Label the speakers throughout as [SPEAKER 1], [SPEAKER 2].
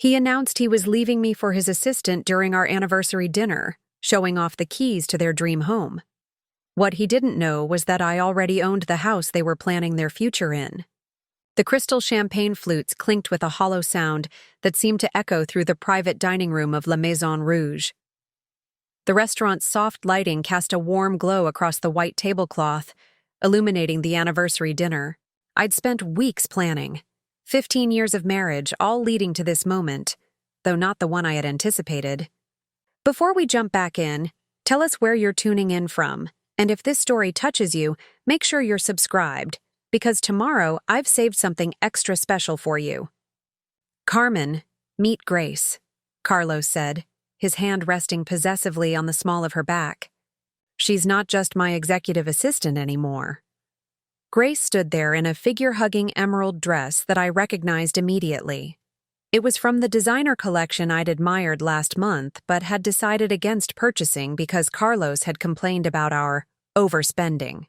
[SPEAKER 1] He announced he was leaving me for his assistant during our anniversary dinner, showing off the keys to their dream home. What he didn't know was that I already owned the house they were planning their future in. The crystal champagne flutes clinked with a hollow sound that seemed to echo through the private dining room of La Maison Rouge. The restaurant's soft lighting cast a warm glow across the white tablecloth, illuminating the anniversary dinner. I'd spent weeks planning. 15 years of marriage, all leading to this moment, though not the one I had anticipated. Before we jump back in, tell us where you're tuning in from, and if this story touches you, make sure you're subscribed, because tomorrow I've saved something extra special for you. Carmen, meet Grace, Carlos said, his hand resting possessively on the small of her back. She's not just my executive assistant anymore. Grace stood there in a figure-hugging emerald dress that I recognized immediately. It was from the designer collection I'd admired last month but had decided against purchasing because Carlos had complained about our overspending.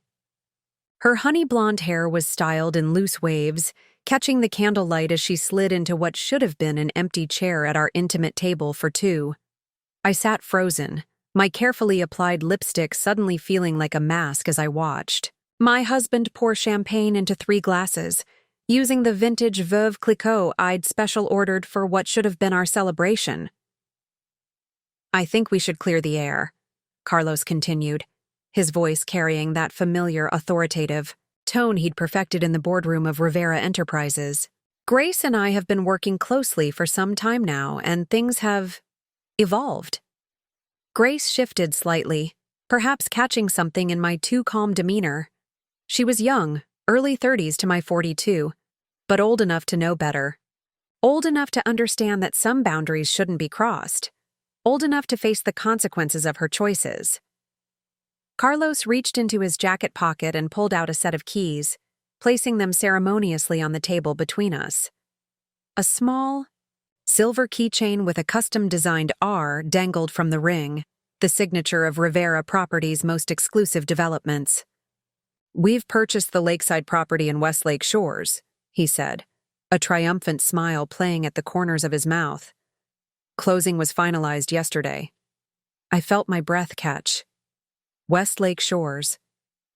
[SPEAKER 1] Her honey-blonde hair was styled in loose waves, catching the candlelight as she slid into what should have been an empty chair at our intimate table for two. I sat frozen, my carefully applied lipstick suddenly feeling like a mask as I watched. My husband poured champagne into 3 glasses, using the vintage Veuve Clicquot I'd special ordered for what should have been our celebration. I think we should clear the air, Carlos continued, his voice carrying that familiar, authoritative tone he'd perfected in the boardroom of Rivera Enterprises. Grace and I have been working closely for some time now, and things have evolved. Grace shifted slightly, perhaps catching something in my too calm demeanor. She was young, early 30s to my 42, but old enough to know better. Old enough to understand that some boundaries shouldn't be crossed. Old enough to face the consequences of her choices. Carlos reached into his jacket pocket and pulled out a set of keys, placing them ceremoniously on the table between us. A small, silver keychain with a custom-designed R dangled from the ring, the signature of Rivera Properties' most exclusive developments. "We've purchased the lakeside property in Westlake Shores," he said, a triumphant smile playing at the corners of his mouth. "Closing was finalized yesterday." I felt my breath catch. Westlake Shores,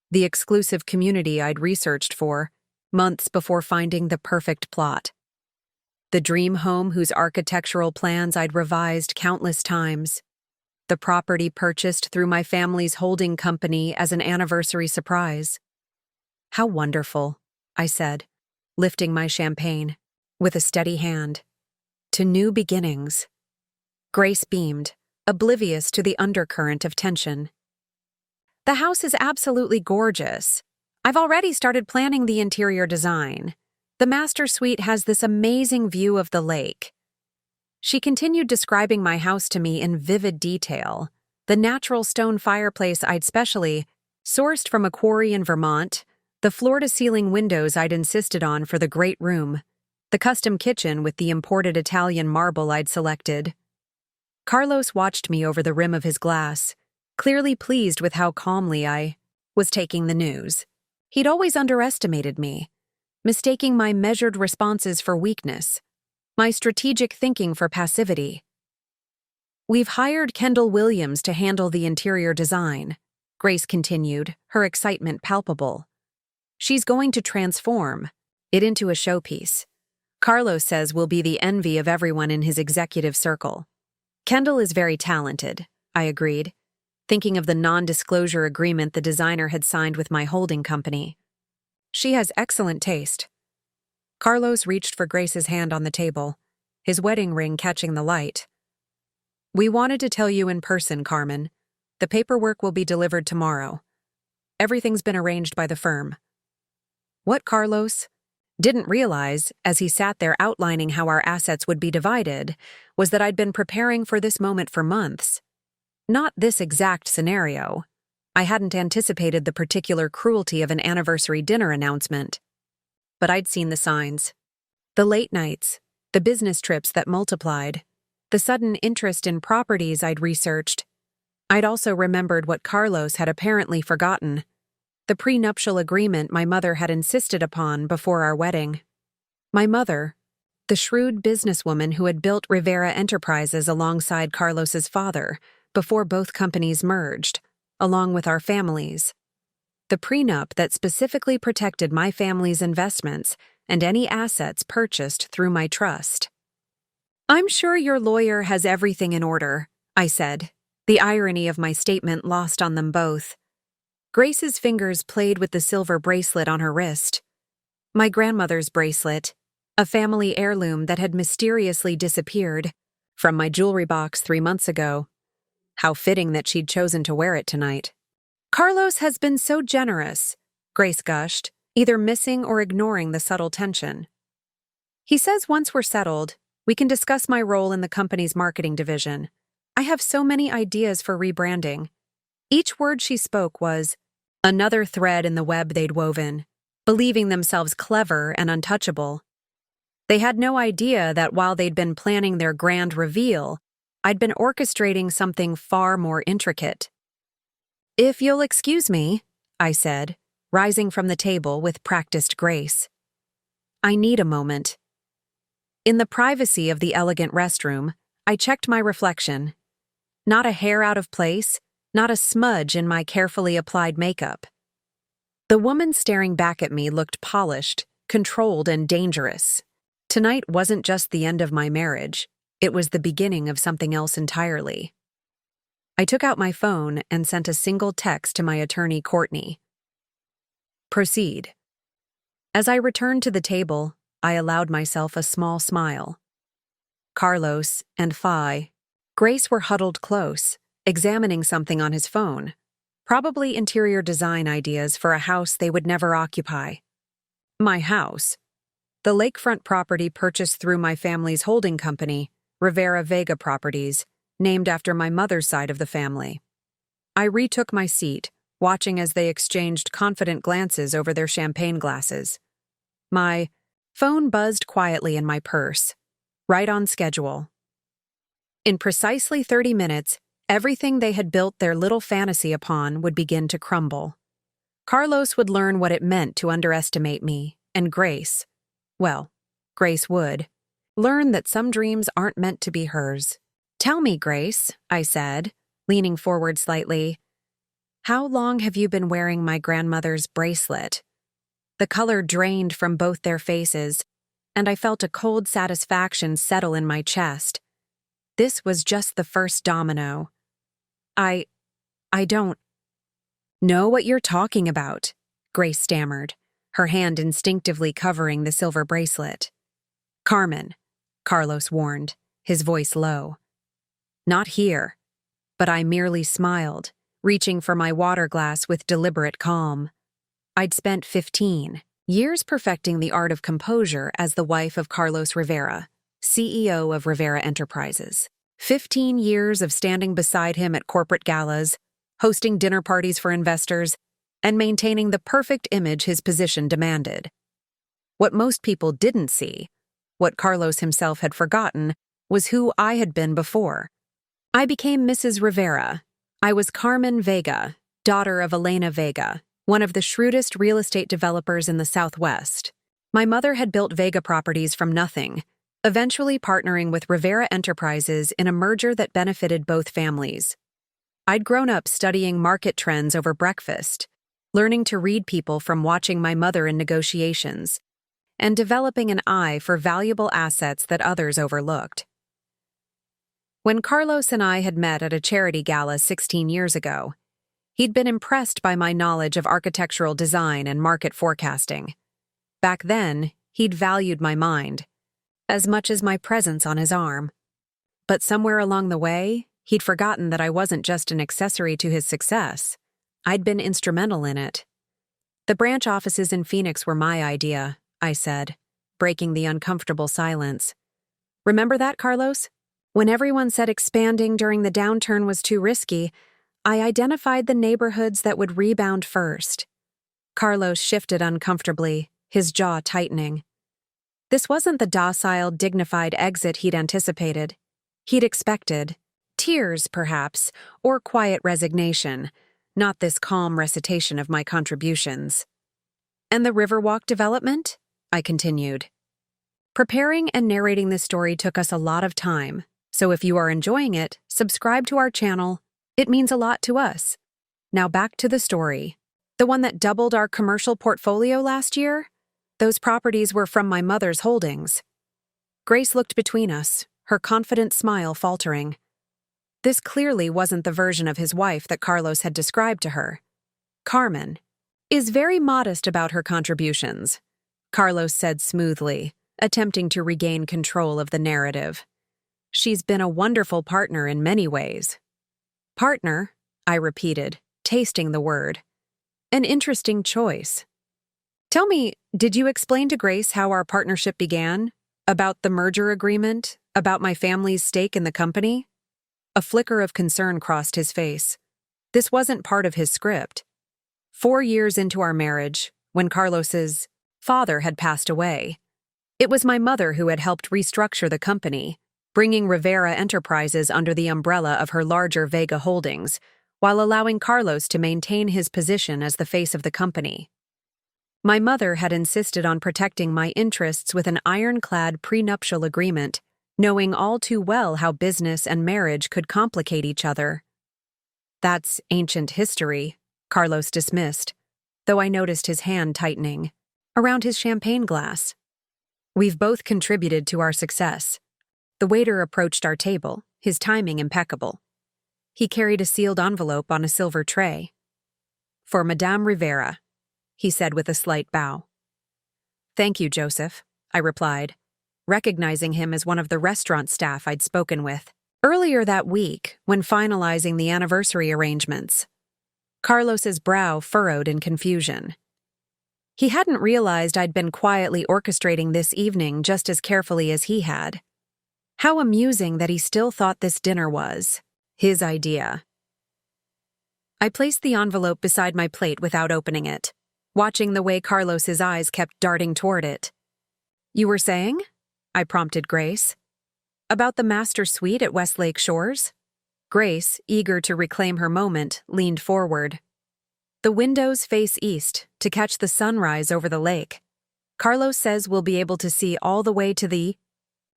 [SPEAKER 1] the exclusive community I'd researched for, months before finding the perfect plot. The dream home whose architectural plans I'd revised countless times. The property purchased through my family's holding company as an anniversary surprise. "How wonderful," I said, lifting my champagne, with a steady hand. "To new beginnings." Grace beamed, oblivious to the undercurrent of tension. "The house is absolutely gorgeous. I've already started planning the interior design. The master suite has this amazing view of the lake." She continued describing my house to me in vivid detail. The natural stone fireplace I'd specially sourced from a quarry in Vermont, the floor-to-ceiling windows I'd insisted on for the great room, the custom kitchen with the imported Italian marble I'd selected. Carlos watched me over the rim of his glass, clearly pleased with how calmly I was taking the news. He'd always underestimated me, mistaking my measured responses for weakness, my strategic thinking for passivity. "We've hired Kendall Williams to handle the interior design," Grace continued, her excitement palpable. "She's going to transform it into a showpiece. Carlos says we'll be the envy of everyone in his executive circle." "Kendall is very talented," I agreed, thinking of the non-disclosure agreement the designer had signed with my holding company. "She has excellent taste." Carlos reached for Grace's hand on the table, his wedding ring catching the light. "We wanted to tell you in person, Carmen. The paperwork will be delivered tomorrow. Everything's been arranged by the firm." What Carlos didn't realize, as he sat there outlining how our assets would be divided, was that I'd been preparing for this moment for months. Not this exact scenario. I hadn't anticipated the particular cruelty of an anniversary dinner announcement. But I'd seen the signs. The late nights, the business trips that multiplied, the sudden interest in properties I'd researched. I'd also remembered what Carlos had apparently forgotten: the prenuptial agreement my mother had insisted upon before our wedding. My mother, the shrewd businesswoman who had built Rivera Enterprises alongside Carlos's father before both companies merged, along with our families. The prenup that specifically protected my family's investments and any assets purchased through my trust. "I'm sure your lawyer has everything in order," I said, the irony of my statement lost on them both. Grace's fingers played with the silver bracelet on her wrist. My grandmother's bracelet, a family heirloom that had mysteriously disappeared from my jewelry box 3 months ago. How fitting that she'd chosen to wear it tonight. "Carlos has been so generous," Grace gushed, either missing or ignoring the subtle tension. "He says once we're settled, we can discuss my role in the company's marketing division. I have so many ideas for rebranding." Each word she spoke was another thread in the web they'd woven, believing themselves clever and untouchable. They had no idea that while they'd been planning their grand reveal, I'd been orchestrating something far more intricate. "If you'll excuse me," I said, rising from the table with practiced grace. "I need a moment." In the privacy of the elegant restroom, I checked my reflection. Not a hair out of place, not a smudge in my carefully applied makeup. The woman staring back at me looked polished, controlled, and dangerous. Tonight wasn't just the end of my marriage, it was the beginning of something else entirely. I took out my phone and sent a single text to my attorney, Courtney. "Proceed." As I returned to the table, I allowed myself a small smile. Carlos and Grace were huddled close, examining something on his phone, probably interior design ideas for a house they would never occupy. My house. The lakefront property purchased through my family's holding company, Rivera Vega Properties, named after my mother's side of the family. I retook my seat, watching as they exchanged confident glances over their champagne glasses. My phone buzzed quietly in my purse, right on schedule. In precisely 30 minutes, everything they had built their little fantasy upon would begin to crumble. Carlos would learn what it meant to underestimate me, and Grace would learn that some dreams aren't meant to be hers. "Tell me, Grace," I said, leaning forward slightly, "how long have you been wearing my grandmother's bracelet?" The color drained from both their faces, and I felt a cold satisfaction settle in my chest. This was just the first domino. I don't know what you're talking about," Grace stammered, her hand instinctively covering the silver bracelet. "Carmen," Carlos warned, his voice low. "Not here." But I merely smiled, reaching for my water glass with deliberate calm. I'd spent 15 years perfecting the art of composure as the wife of Carlos Rivera, CEO of Rivera Enterprises. 15 years of standing beside him at corporate galas, hosting dinner parties for investors, and maintaining the perfect image his position demanded. What most people didn't see, what Carlos himself had forgotten, was who I had been before. I became Mrs. Rivera. I was Carmen Vega, daughter of Elena Vega, one of the shrewdest real estate developers in the Southwest. My mother had built Vega Properties from nothing, eventually partnering with Rivera Enterprises in a merger that benefited both families. I'd grown up studying market trends over breakfast, learning to read people from watching my mother in negotiations, and developing an eye for valuable assets that others overlooked. When Carlos and I had met at a charity gala 16 years ago, he'd been impressed by my knowledge of architectural design and market forecasting. Back then, he'd valued my mind as much as my presence on his arm. But somewhere along the way, he'd forgotten that I wasn't just an accessory to his success. I'd been instrumental in it. "The branch offices in Phoenix were my idea," I said, breaking the uncomfortable silence. "Remember that, Carlos? When everyone said expanding during the downturn was too risky, I identified the neighborhoods that would rebound first." Carlos shifted uncomfortably, his jaw tightening. This wasn't the docile, dignified exit he'd anticipated. He'd expected tears, perhaps, or quiet resignation, not this calm recitation of my contributions. "And the Riverwalk development?" I continued. Preparing and narrating this story took us a lot of time, so if you are enjoying it, subscribe to our channel. It means a lot to us. Now back to the story. The one that doubled our commercial portfolio last year? Those properties were from my mother's holdings. Grace looked between us, her confident smile faltering. This clearly wasn't the version of his wife that Carlos had described to her. Carmen is very modest about her contributions, Carlos said smoothly, attempting to regain control of the narrative. She's been a wonderful partner in many ways. Partner, I repeated, tasting the word. An interesting choice. Tell me, did you explain to Grace how our partnership began? About the merger agreement? About my family's stake in the company? A flicker of concern crossed his face. This wasn't part of his script. 4 years into our marriage, when Carlos's father had passed away, it was my mother who had helped restructure the company, bringing Rivera Enterprises under the umbrella of her larger Vega holdings, while allowing Carlos to maintain his position as the face of the company. My mother had insisted on protecting my interests with an ironclad prenuptial agreement, knowing all too well how business and marriage could complicate each other. That's ancient history, Carlos dismissed, though I noticed his hand tightening around his champagne glass. We've both contributed to our success. The waiter approached our table, his timing impeccable. He carried a sealed envelope on a silver tray. For Madame Rivera, he said with a slight bow. Thank you, Joseph, I replied, recognizing him as one of the restaurant staff I'd spoken with earlier that week when finalizing the anniversary arrangements. Carlos's brow furrowed in confusion. He hadn't realized I'd been quietly orchestrating this evening just as carefully as he had. How amusing that he still thought this dinner was his idea. I placed the envelope beside my plate without opening it, watching the way Carlos's eyes kept darting toward it. You were saying? I prompted Grace. About the master suite at Westlake Shores? Grace, eager to reclaim her moment, leaned forward. The windows face east to catch the sunrise over the lake. Carlos says we'll be able to see all the way to the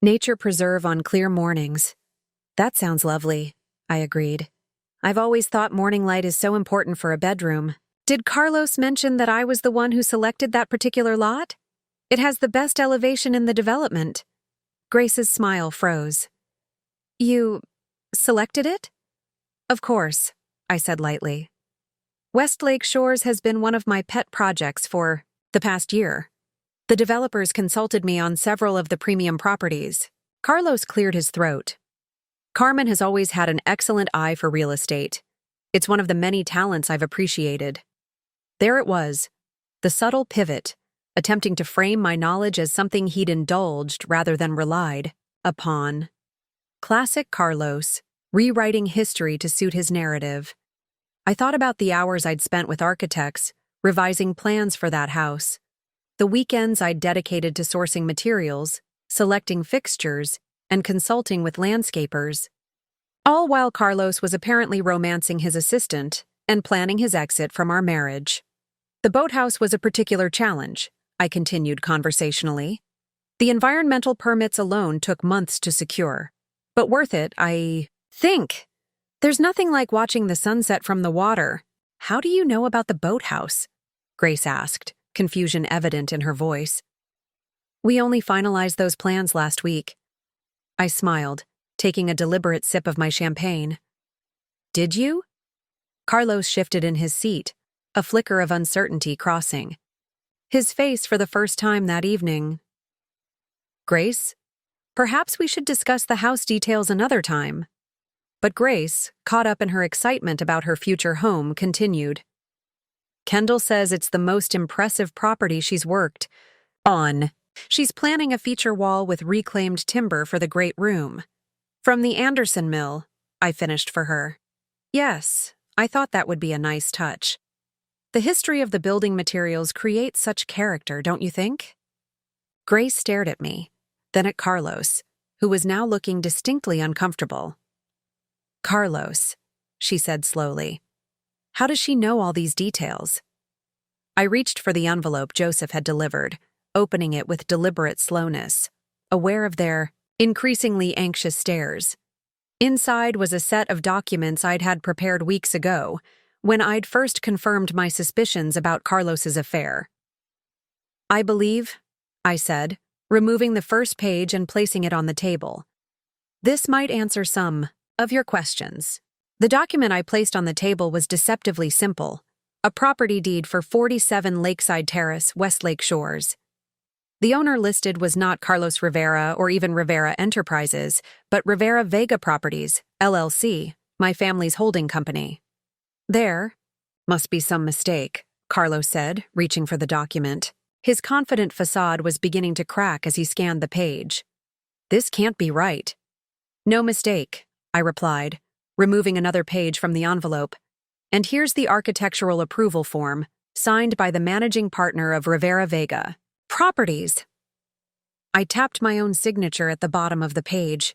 [SPEAKER 1] nature preserve on clear mornings. That sounds lovely, I agreed. I've always thought morning light is so important for a bedroom. Did Carlos mention that I was the one who selected that particular lot? It has the best elevation in the development. Grace's smile froze. You selected it? Of course, I said lightly. Westlake Shores has been one of my pet projects for the past year. The developers consulted me on several of the premium properties. Carlos cleared his throat. Carmen has always had an excellent eye for real estate. It's one of the many talents I've appreciated. There it was, the subtle pivot, attempting to frame my knowledge as something he'd indulged rather than relied upon. Classic Carlos, rewriting history to suit his narrative. I thought about the hours I'd spent with architects, revising plans for that house. The weekends I'd dedicated to sourcing materials, selecting fixtures, and consulting with landscapers. All while Carlos was apparently romancing his assistant and planning his exit from our marriage. The boathouse was a particular challenge, I continued conversationally. The environmental permits alone took months to secure. But worth it, I think. There's nothing like watching the sunset from the water. How do you know about the boathouse? Grace asked, confusion evident in her voice. We only finalized those plans last week. I smiled, taking a deliberate sip of my champagne. Did you? Carlos shifted in his seat, a flicker of uncertainty crossing. His face for the first time that evening. Grace, perhaps we should discuss the house details another time. But Grace, caught up in her excitement about her future home, continued. Kendall says it's the most impressive property she's worked on. She's planning a feature wall with reclaimed timber for the great room. From the Anderson Mill, I finished for her. Yes, I thought that would be a nice touch. The history of the building materials creates such character, don't you think? Grace stared at me, then at Carlos, who was now looking distinctly uncomfortable. Carlos, she said slowly. How does she know all these details? I reached for the envelope Joseph had delivered, opening it with deliberate slowness. aware of their increasingly anxious stares. Inside was a set of documents I'd had prepared weeks ago, when I'd first confirmed my suspicions about Carlos's affair. "I believe," I said, removing the first page and placing it on the table. "This might answer some of your questions." The document I placed on the table was deceptively simple: a property deed for 47 Lakeside Terrace, Westlake Shores. The owner listed was not Carlos Rivera or even Rivera Enterprises, but Rivera Vega Properties, LLC, my family's holding company. "There must be some mistake," Carlos said, reaching for the document. His confident facade was beginning to crack as he scanned the page. "This can't be right." "No mistake," I replied, removing another page from the envelope. "And here's the architectural approval form, signed by the managing partner of Rivera Vega Properties." I tapped my own signature at the bottom of the page.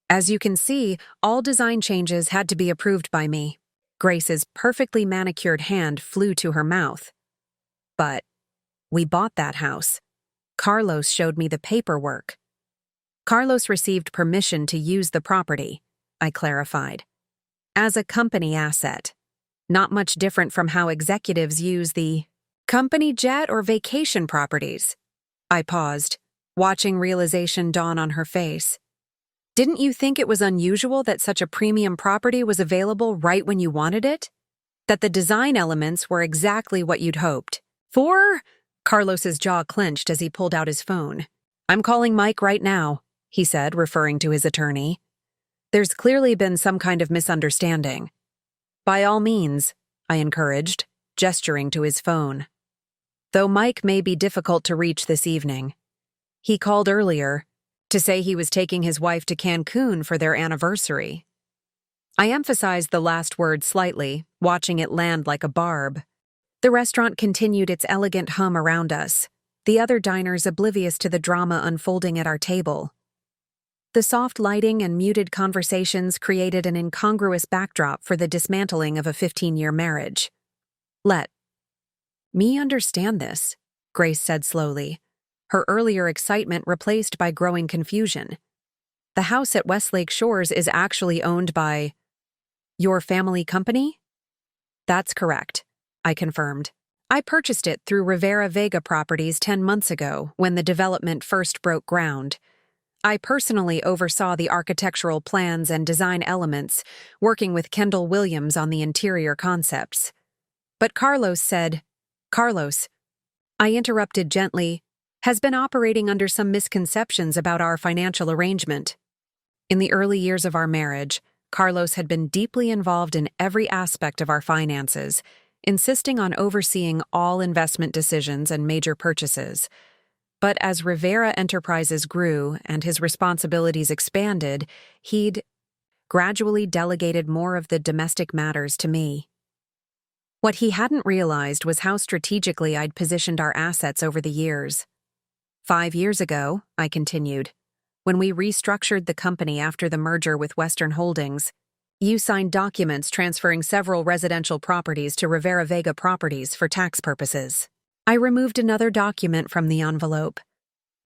[SPEAKER 1] "As you can see, all design changes had to be approved by me." Grace's perfectly manicured hand flew to her mouth. "But we bought that house. Carlos showed me the paperwork." "Carlos received permission to use the property," I clarified, "as a company asset. Not much different from how executives use the company jet or vacation properties." I paused, watching realization dawn on her face. "Didn't you think it was unusual that such a premium property was available right when you wanted it? That the design elements were exactly what you'd hoped for?" Carlos's jaw clenched as he pulled out his phone. "I'm calling Mike right now," he said, referring to his attorney. "There's clearly been some kind of misunderstanding." "By all means," I encouraged, gesturing to his phone. "Though Mike may be difficult to reach this evening. He called earlier to say he was taking his wife to Cancun for their anniversary." I emphasized the last word slightly, watching it land like a barb. The restaurant continued its elegant hum around us, the other diners oblivious to the drama unfolding at our table. The soft lighting and muted conversations created an incongruous backdrop for the dismantling of a 15-year marriage. "Let me understand this," Grace said slowly, her earlier excitement replaced by growing confusion. "The house at Westlake Shores is actually owned by your family company?" "That's correct," I confirmed. "I purchased it through Rivera Vega Properties 10 months ago when the development first broke ground. I personally oversaw the architectural plans and design elements, working with Kendall Williams on the interior concepts. But Carlos," I interrupted gently, "has been operating under some misconceptions about our financial arrangement." In the early years of our marriage, Carlos had been deeply involved in every aspect of our finances, insisting on overseeing all investment decisions and major purchases. But as Rivera Enterprises grew and his responsibilities expanded, he'd gradually delegated more of the domestic matters to me. What he hadn't realized was how strategically I'd positioned our assets over the years. 5 years ago, I continued, when we restructured the company after the merger with Western Holdings, you signed documents transferring several residential properties to Rivera Vega Properties for tax purposes. I removed another document from the envelope,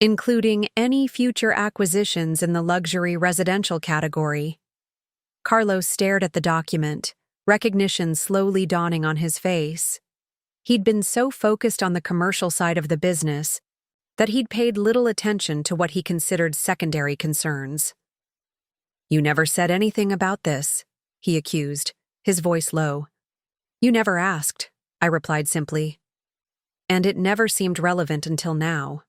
[SPEAKER 1] including any future acquisitions in the luxury residential category. Carlos stared at the document, recognition slowly dawning on his face. He'd been so focused on the commercial side of the business that he'd paid little attention to what he considered secondary concerns. "You never said anything about this," he accused, his voice low. "You never asked," I replied simply. "And it never seemed relevant until now."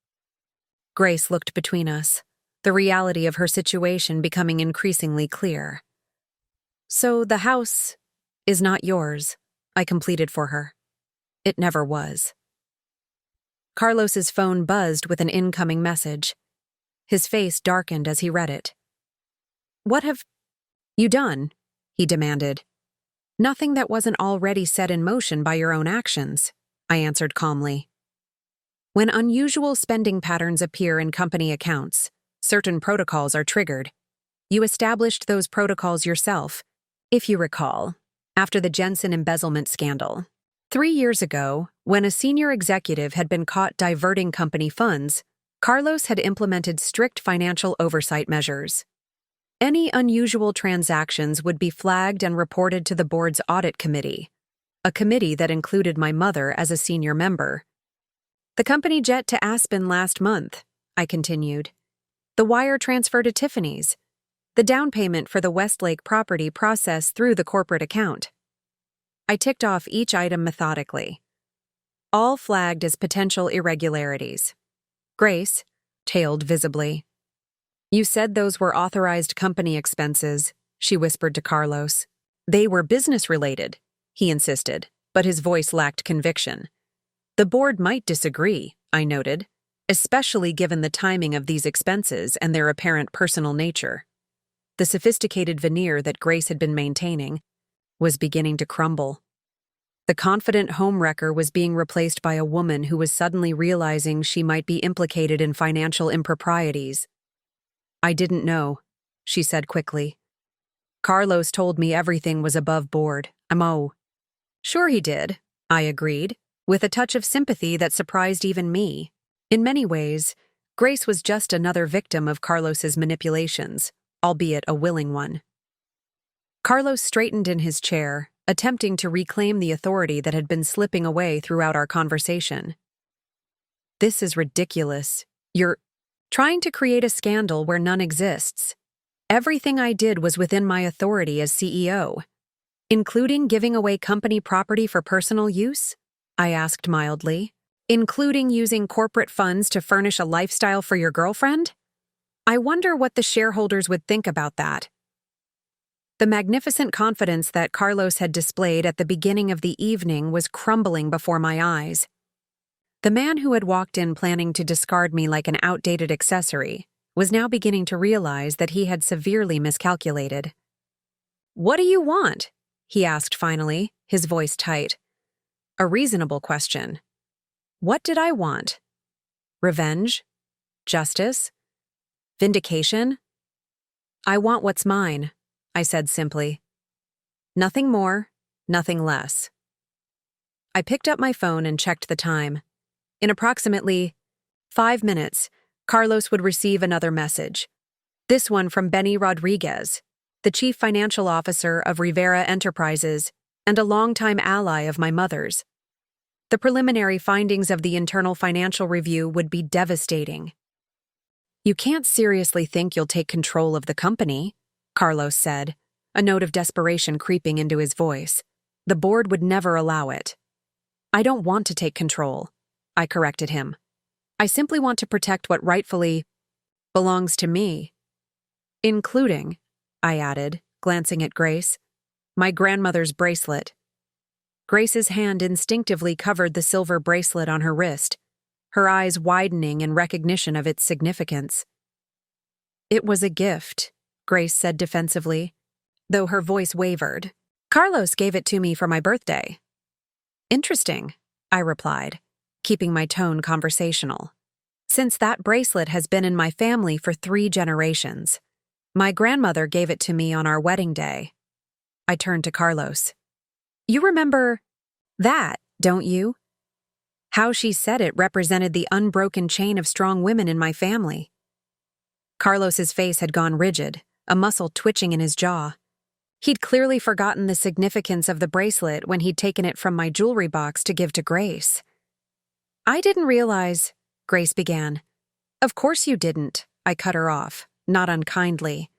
[SPEAKER 1] Grace looked between us, the reality of her situation becoming increasingly clear. "So the house is not yours," I completed for her. "It never was." Carlos's phone buzzed with an incoming message. His face darkened as he read it. "What have you done?" he demanded. "Nothing that wasn't already set in motion by your own actions," I answered calmly. "When unusual spending patterns appear in company accounts, certain protocols are triggered. You established those protocols yourself, if you recall, after the Jensen embezzlement scandal. 3 years ago, when a senior executive had been caught diverting company funds, Carlos had implemented strict financial oversight measures. Any unusual transactions would be flagged and reported to the board's audit committee, a committee that included my mother as a senior member. The company jet to Aspen last month, I continued. The wire transfer to Tiffany's. The down payment for the Westlake property processed through the corporate account. I ticked off each item methodically. All flagged as potential irregularities. Grace tailed visibly. You said those were authorized company expenses, she whispered to Carlos. They were business-related, he insisted, but his voice lacked conviction. The board might disagree, I noted, especially given the timing of these expenses and their apparent personal nature. The sophisticated veneer that Grace had been maintaining was beginning to crumble. The confident homewrecker was being replaced by a woman who was suddenly realizing she might be implicated in financial improprieties. I didn't know, she said quickly. Carlos told me everything was above board. Sure he did, I agreed, with a touch of sympathy that surprised even me. In many ways, Grace was just another victim of Carlos's manipulations, albeit a willing one. Carlos straightened in his chair, attempting to reclaim the authority that had been slipping away throughout our conversation. This is ridiculous. You're trying to create a scandal where none exists. Everything I did was within my authority as CEO. Including giving away company property for personal use? I asked mildly. Including using corporate funds to furnish a lifestyle for your girlfriend? I wonder what the shareholders would think about that. The magnificent confidence that Carlos had displayed at the beginning of the evening was crumbling before my eyes. The man who had walked in planning to discard me like an outdated accessory was now beginning to realize that he had severely miscalculated. "What do you want?" he asked finally, his voice tight. A reasonable question. What did I want? Revenge? Justice? Vindication? I want what's mine, I said simply. Nothing more, nothing less. I picked up my phone and checked the time. In approximately 5 minutes, Carlos would receive another message. This one from Benny Rodriguez, the chief financial officer of Rivera Enterprises and a longtime ally of my mother's. The preliminary findings of the internal financial review would be devastating. You can't seriously think you'll take control of the company, Carlos said, a note of desperation creeping into his voice. The board would never allow it. I don't want to take control, I corrected him. I simply want to protect what rightfully belongs to me. Including, I added, glancing at Grace, my grandmother's bracelet. Grace's hand instinctively covered the silver bracelet on her wrist, her eyes widening in recognition of its significance. It was a gift, Grace said defensively, though her voice wavered. Carlos gave it to me for my birthday. Interesting, I replied, keeping my tone conversational. Since that bracelet has been in my family for 3 generations. My grandmother gave it to me on our wedding day. I turned to Carlos. You remember that, don't you? How she said it represented the unbroken chain of strong women in my family. Carlos's face had gone rigid, a muscle twitching in his jaw. He'd clearly forgotten the significance of the bracelet when he'd taken it from my jewelry box to give to Grace. I didn't realize, Grace began. Of course you didn't, I cut her off, not unkindly.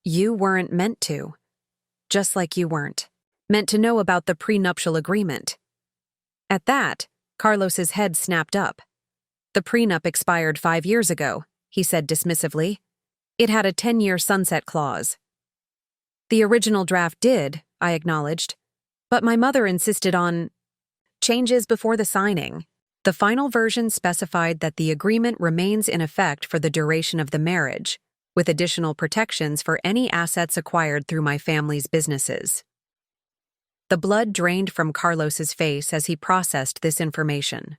[SPEAKER 1] You weren't meant to. Just like you weren't meant to know about the prenuptial agreement. At that, Carlos's head snapped up. The prenup expired 5 years ago, he said dismissively. It had a 10-year sunset clause. The original draft did, I acknowledged, but my mother insisted on changes before the signing. The final version specified that the agreement remains in effect for the duration of the marriage, with additional protections for any assets acquired through my family's businesses. The blood drained from Carlos's face as he processed this information.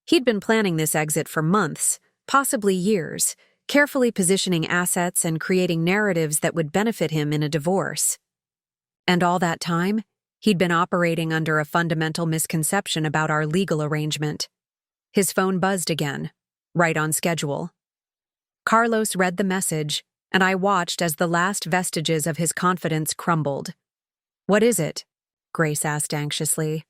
[SPEAKER 1] He'd been planning this exit for months, possibly years, carefully positioning assets and creating narratives that would benefit him in a divorce. And all that time, he'd been operating under a fundamental misconception about our legal arrangement. His phone buzzed again. right on schedule. Carlos read the message, and I watched as the last vestiges of his confidence crumbled. "What is it?" Grace asked anxiously.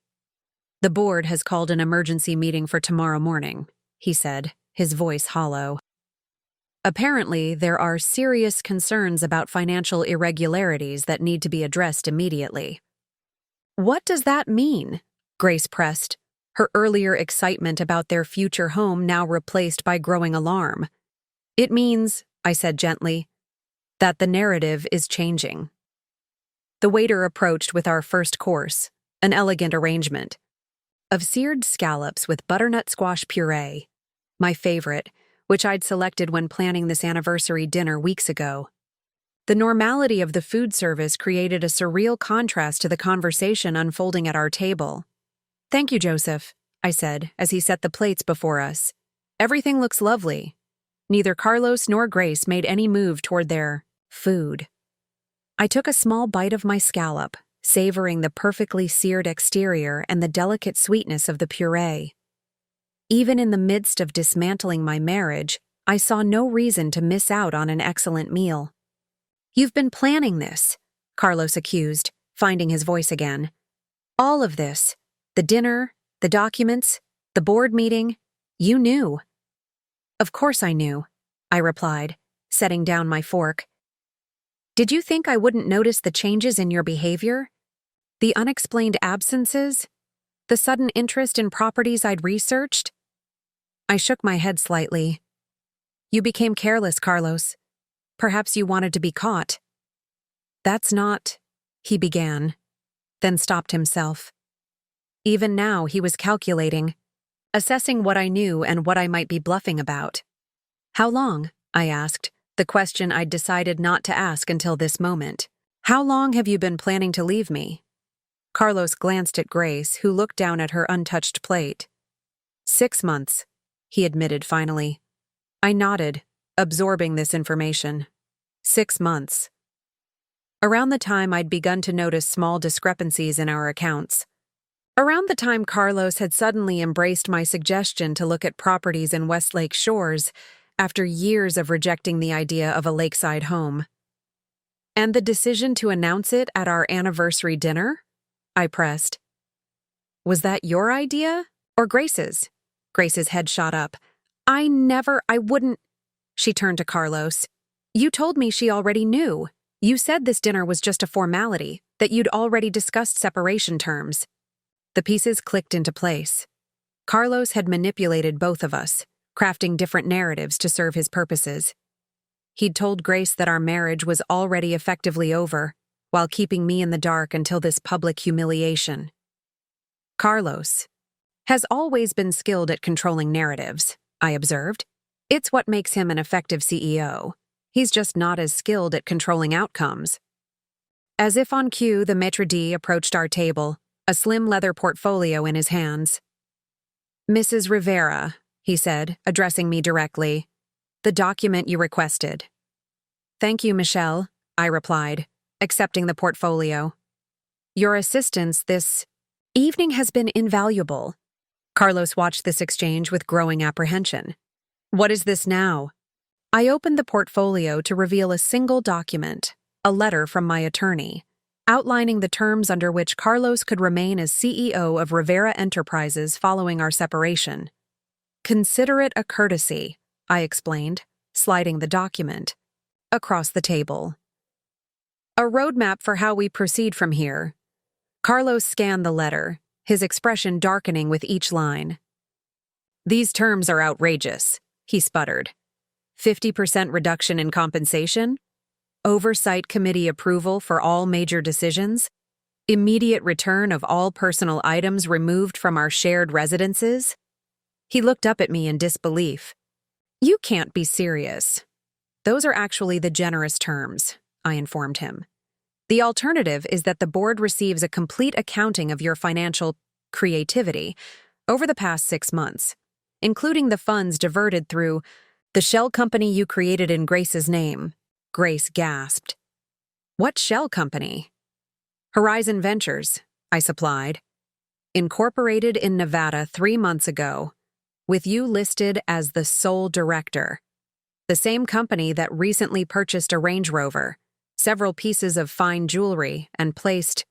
[SPEAKER 1] "The board has called an emergency meeting for tomorrow morning," he said, his voice hollow. "Apparently, there are serious concerns about financial irregularities that need to be addressed immediately." "What does that mean?" Grace pressed, her earlier excitement about their future home now replaced by growing alarm. "It means," I said gently, "that the narrative is changing." The waiter approached with our first course, an elegant arrangement of seared scallops with butternut squash puree, my favorite, which I'd selected when planning this anniversary dinner weeks ago. The normality of the food service created a surreal contrast to the conversation unfolding at our table. "Thank you, Joseph," I said as he set the plates before us. "Everything looks lovely." Neither Carlos nor Grace made any move toward their food. I took a small bite of my scallop, savoring the perfectly seared exterior and the delicate sweetness of the puree. Even in the midst of dismantling my marriage, I saw no reason to miss out on an excellent meal. "You've been planning this," Carlos accused, finding his voice again. "All of this. The dinner, the documents, the board meeting. You knew." "Of course I knew," I replied, setting down my fork. "Did you think I wouldn't notice the changes in your behavior? The unexplained absences? The sudden interest in properties I'd researched?" I shook my head slightly. "You became careless, Carlos. Perhaps you wanted to be caught." "That's not," he began, then stopped himself. Even now, he was calculating, assessing what I knew and what I might be bluffing about. "How long?" I asked, the question I'd decided not to ask until this moment. "How long have you been planning to leave me?" Carlos glanced at Grace, who looked down at her untouched plate. 6 months, he admitted finally. I nodded, absorbing this information. 6 months. Around the time I'd begun to notice small discrepancies in our accounts. Around the time Carlos had suddenly embraced my suggestion to look at properties in Westlake Shores after years of rejecting the idea of a lakeside home. "And the decision to announce it at our anniversary dinner?" I pressed. "Was that your idea? Or Grace's?" Grace's head shot up. I wouldn't." She turned to Carlos. "You told me she already knew. You said this dinner was just a formality, that you'd already discussed separation terms." The pieces clicked into place. Carlos had manipulated both of us, crafting different narratives to serve his purposes. He'd told Grace that our marriage was already effectively over, while keeping me in the dark until this public humiliation. Carlos has always been skilled at controlling narratives, I observed. It's what makes him an effective CEO. He's just not as skilled at controlling outcomes. As if on cue, the maitre d' approached our table, a slim leather portfolio in his hands. "Mrs. Rivera," he said, addressing me directly, "the document you requested." "Thank you, Michelle," I replied, accepting the portfolio. "Your assistance this evening has been invaluable." Carlos watched this exchange with growing apprehension. "What is this now?" I opened the portfolio to reveal a single document, a letter from my attorney, outlining the terms under which Carlos could remain as CEO of Rivera Enterprises following our separation. "Consider it a courtesy," I explained, sliding the document across the table. "A roadmap for how we proceed from here." Carlos scanned the letter, his expression darkening with each line. "These terms are outrageous," he sputtered. 50% reduction in compensation? Oversight committee approval for all major decisions? Immediate return of all personal items removed from our shared residences? He looked up at me in disbelief. "You can't be serious." "Those are actually the generous terms," I informed him. "The alternative is that the board receives a complete accounting of your financial creativity over the past 6 months, including the funds diverted through the shell company you created in Grace's name." Grace gasped. "What shell company?" "Horizon Ventures," I supplied. "Incorporated in Nevada 3 months ago. with you listed as the sole director. The same company that recently purchased a Range Rover, several pieces of fine jewelry, and placed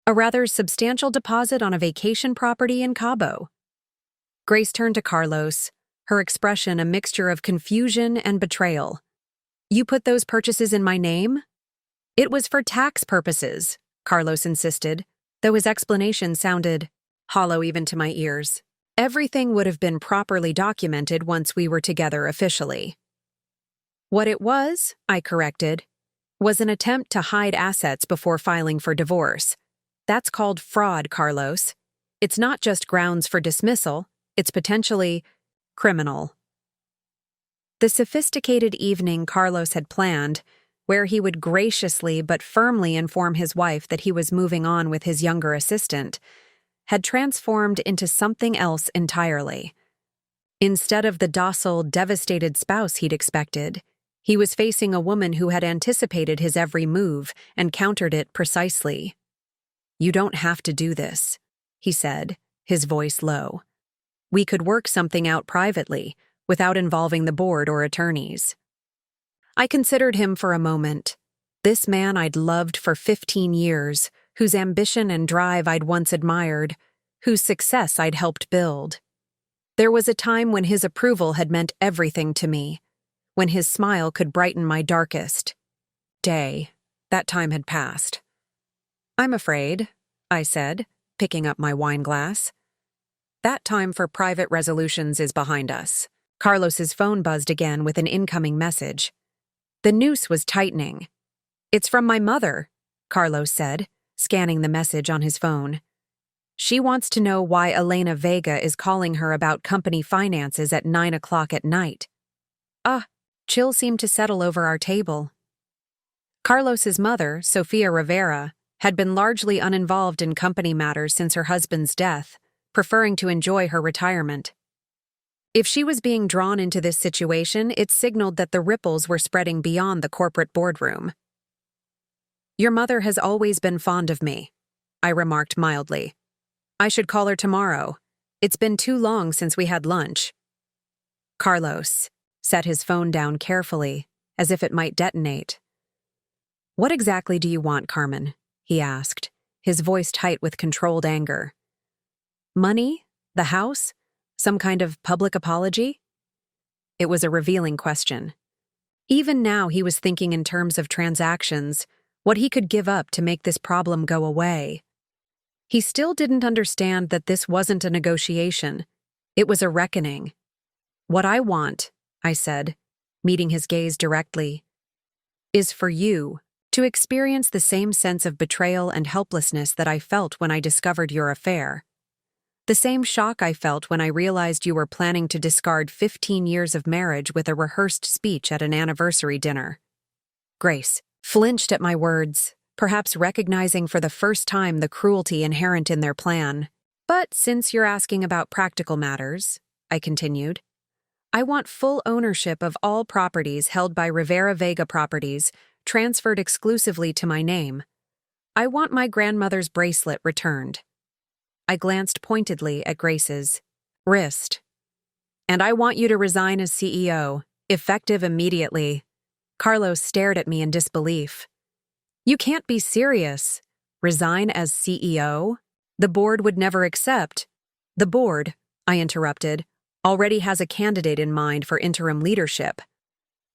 [SPEAKER 1] a rather substantial deposit on a vacation property in Cabo. Grace turned to Carlos, her expression a mixture of confusion and betrayal. You put those purchases in my name? It was for tax purposes, Carlos insisted, though his explanation sounded hollow even to my ears. Everything would have been properly documented once we were together officially. What it was, I corrected, was an attempt to hide assets before filing for divorce. That's called fraud, Carlos. It's not just grounds for dismissal, it's potentially criminal. The sophisticated evening Carlos had planned, where he would graciously but firmly inform his wife that he was moving on with his younger assistant, had transformed into something else entirely. Instead of the docile, devastated spouse he'd expected, he was facing a woman who had anticipated his every move and countered it precisely. You don't have to do this, he said, his voice low. We could work something out privately, without involving the board or attorneys. I considered him for a moment. This man I'd loved for 15 years, whose ambition and drive I'd once admired, whose success I'd helped build. There was a time when his approval had meant everything to me, when his smile could brighten my darkest day. That time had passed. I'm afraid, I said, picking up my wine glass. That time for private resolutions is behind us. Carlos's phone buzzed again with an incoming message. The noose was tightening. It's from my mother, Carlos said, scanning the message on his phone. She wants to know why Elena Vega is calling her about company finances at 9 o'clock at night. Chill seemed to settle over our table. Carlos's mother, Sofia Rivera, had been largely uninvolved in company matters since her husband's death, preferring to enjoy her retirement. If she was being drawn into this situation, it signaled that the ripples were spreading beyond the corporate boardroom. Your mother has always been fond of me, I remarked mildly. I should call her tomorrow. It's been too long since we had lunch. Carlos set his phone down carefully, as if it might detonate. What exactly do you want, Carmen? He asked, his voice tight with controlled anger. Money? The house? Some kind of public apology? It was a revealing question. Even now he was thinking in terms of transactions, what he could give up to make this problem go away. He still didn't understand that this wasn't a negotiation. It was a reckoning. What I want, I said, meeting his gaze directly, is for you to experience the same sense of betrayal and helplessness that I felt when I discovered your affair. The same shock I felt when I realized you were planning to discard 15 years of marriage with a rehearsed speech at an anniversary dinner. Grace flinched at my words, perhaps recognizing for the first time the cruelty inherent in their plan. But since you're asking about practical matters, I continued, I want full ownership of all properties held by Rivera Vega Properties, transferred exclusively to my name. I want my grandmother's bracelet returned. I glanced pointedly at Grace's wrist. And I want you to resign as CEO, effective immediately. Carlos stared at me in disbelief. You can't be serious. Resign as CEO? The board would never accept. The board, I interrupted, already has a candidate in mind for interim leadership.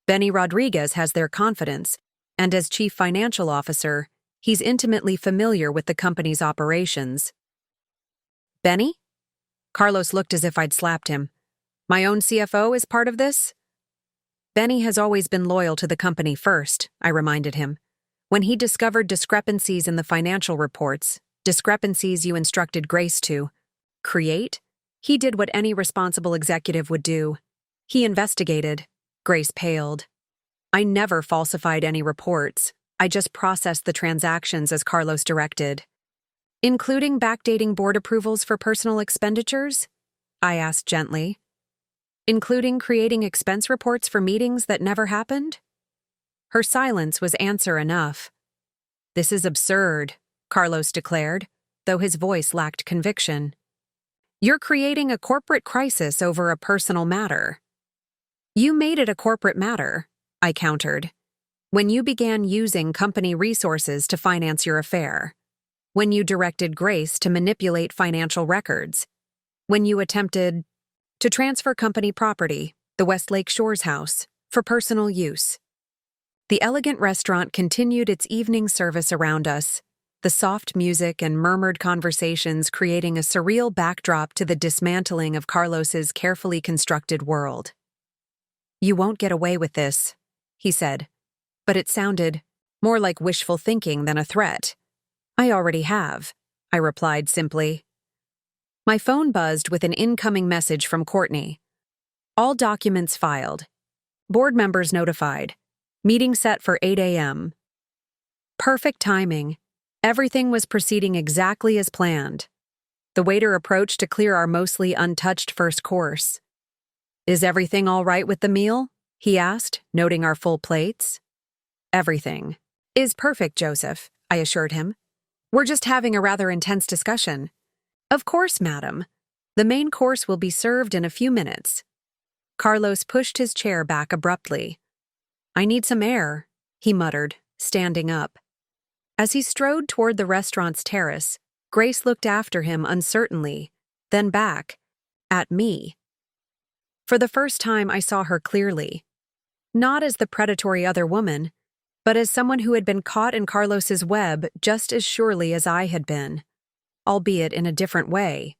[SPEAKER 1] Benny Rodriguez has their confidence, and as chief financial officer, he's intimately familiar with the company's operations. Benny? Carlos looked as if I'd slapped him. My own CFO is part of this? Benny has always been loyal to the company first, I reminded him. When he discovered discrepancies in the financial reports, discrepancies you instructed Grace to create, he did what any responsible executive would do. He investigated. Grace paled. I never falsified any reports. I just processed the transactions as Carlos directed. Including backdating board approvals for personal expenditures? I asked gently. Including creating expense reports for meetings that never happened? Her silence was answer enough. This is absurd, Carlos declared, though his voice lacked conviction. You're creating a corporate crisis over a personal matter. You made it a corporate matter, I countered, when you began using company resources to finance your affair, when you directed Grace to manipulate financial records, when you attempted to transfer company property, the Westlake Shores house, for personal use. The elegant restaurant continued its evening service around us, the soft music and murmured conversations creating a surreal backdrop to the dismantling of Carlos's carefully constructed world. You won't get away with this, he said, but it sounded more like wishful thinking than a threat. I already have, I replied simply. My phone buzzed with an incoming message from Courtney. All documents filed. Board members notified. Meeting set for 8 a.m. Perfect timing. Everything was proceeding exactly as planned. The waiter approached to clear our mostly untouched first course. Is everything all right with the meal? He asked, noting our full plates. Everything is perfect, Joseph, I assured him. We're just having a rather intense discussion. Of course, madam. The main course will be served in a few minutes. Carlos pushed his chair back abruptly. I need some air, he muttered, standing up. As he strode toward the restaurant's terrace, Grace looked after him uncertainly, then back, at me. For the first time, I saw her clearly. Not as the predatory other woman, but as someone who had been caught in Carlos's web just as surely as I had been, albeit in a different way.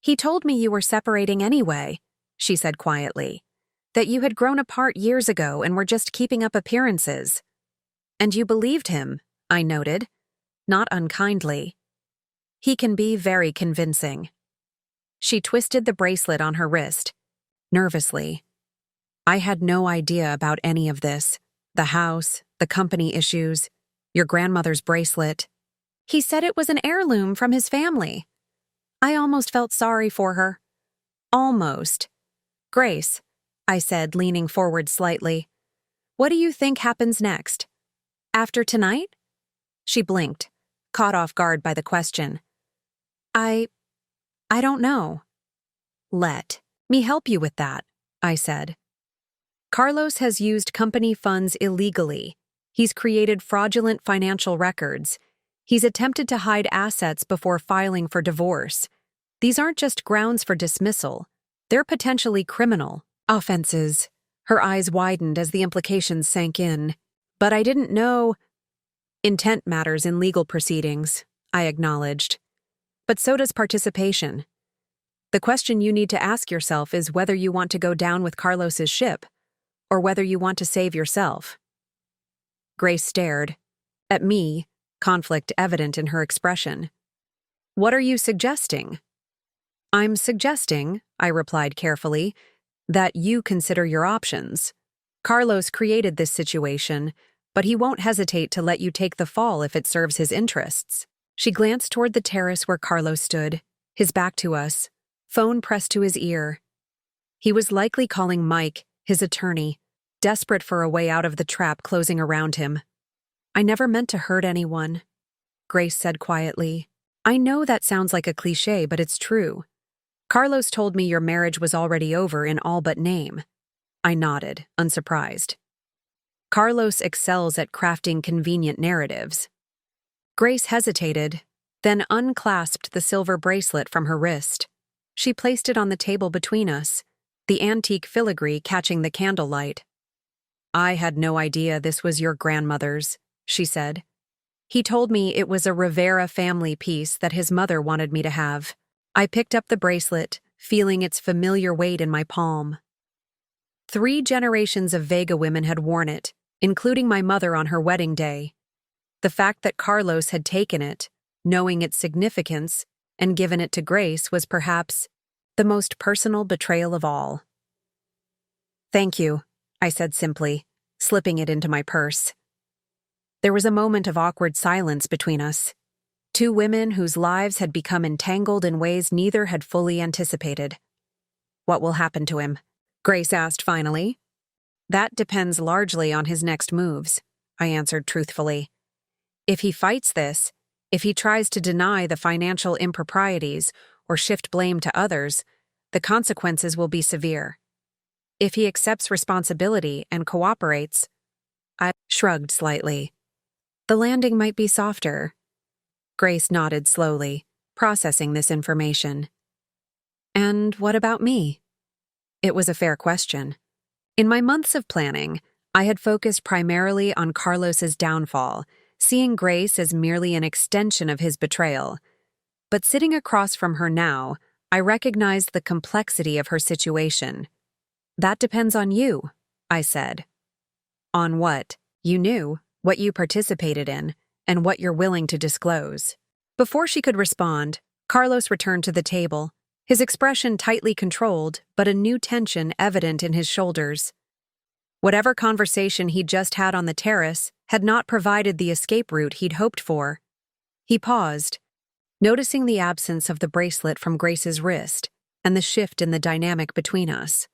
[SPEAKER 1] He told me you were separating anyway, she said quietly, that you had grown apart years ago and were just keeping up appearances. And you believed him, I noted, not unkindly. He can be very convincing. She twisted the bracelet on her wrist, nervously. I had no idea about any of this. The house, the company issues, your grandmother's bracelet. He said it was an heirloom from his family. I almost felt sorry for her. Almost. Grace, I said, leaning forward slightly. What do you think happens next? After tonight? She blinked, caught off guard by the question. I don't know. Let me help you with that, I said. Carlos has used company funds illegally. He's created fraudulent financial records. He's attempted to hide assets before filing for divorce. These aren't just grounds for dismissal. They're potentially criminal offenses. Her eyes widened as the implications sank in. But I didn't know. Intent matters in legal proceedings, I acknowledged. But so does participation. The question you need to ask yourself is whether you want to go down with Carlos's ship, or whether you want to save yourself. Grace stared. At me, conflict evident in her expression. What are you suggesting? I'm suggesting, I replied carefully, that you consider your options. Carlos created this situation, but he won't hesitate to let you take the fall if it serves his interests. She glanced toward the terrace where Carlos stood, his back to us, phone pressed to his ear. He was likely calling Mike, his attorney, desperate for a way out of the trap closing around him. I never meant to hurt anyone, Grace said quietly. I know that sounds like a cliché, but it's true. Carlos told me your marriage was already over in all but name. I nodded, unsurprised. Carlos excels at crafting convenient narratives. Grace hesitated, then unclasped the silver bracelet from her wrist. She placed it on the table between us, the antique filigree catching the candlelight. I had no idea this was your grandmother's, she said. He told me it was a Rivera family piece that his mother wanted me to have. I picked up the bracelet, feeling its familiar weight in my palm. 3 generations of Vega women had worn it, including my mother on her wedding day. The fact that Carlos had taken it, knowing its significance, and given it to Grace was perhaps the most personal betrayal of all. Thank you, I said simply, slipping it into my purse. There was a moment of awkward silence between us. 2 women whose lives had become entangled in ways neither had fully anticipated. What will happen to him? Grace asked finally. That depends largely on his next moves, I answered truthfully. If he fights this, if he tries to deny the financial improprieties, or shift blame to others, the consequences will be severe. If he accepts responsibility and cooperates, I shrugged slightly. The landing might be softer. Grace nodded slowly, processing this information. And what about me? It was a fair question. In my months of planning, I had focused primarily on Carlos's downfall, seeing Grace as merely an extension of his betrayal. But sitting across from her now, I recognized the complexity of her situation. That depends on you, I said. On what? You knew, what you participated in, and what you're willing to disclose. Before she could respond, Carlos returned to the table, his expression tightly controlled, but a new tension evident in his shoulders. Whatever conversation he'd just had on the terrace had not provided the escape route he'd hoped for. He paused, noticing the absence of the bracelet from Grace's wrist and the shift in the dynamic between us.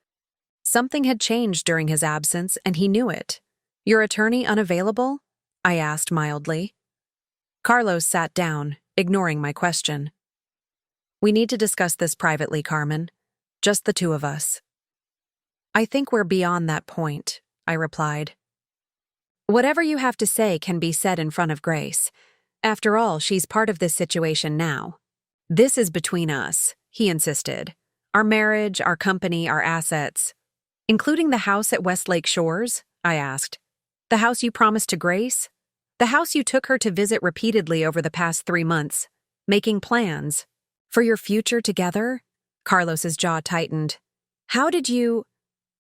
[SPEAKER 1] Something had changed during his absence, and he knew it. Your attorney unavailable? I asked mildly. Carlos sat down, ignoring my question. We need to discuss this privately, Carmen. Just the two of us. I think we're beyond that point, I replied. Whatever you have to say can be said in front of Grace. After all, she's part of this situation now. This is between us, he insisted. Our marriage, our company, our assets. Including the house at Westlake Shores? I asked. The house you promised to Grace? The house you took her to visit repeatedly over the past 3 months, making plans. For your future together? Carlos's jaw tightened. How did you…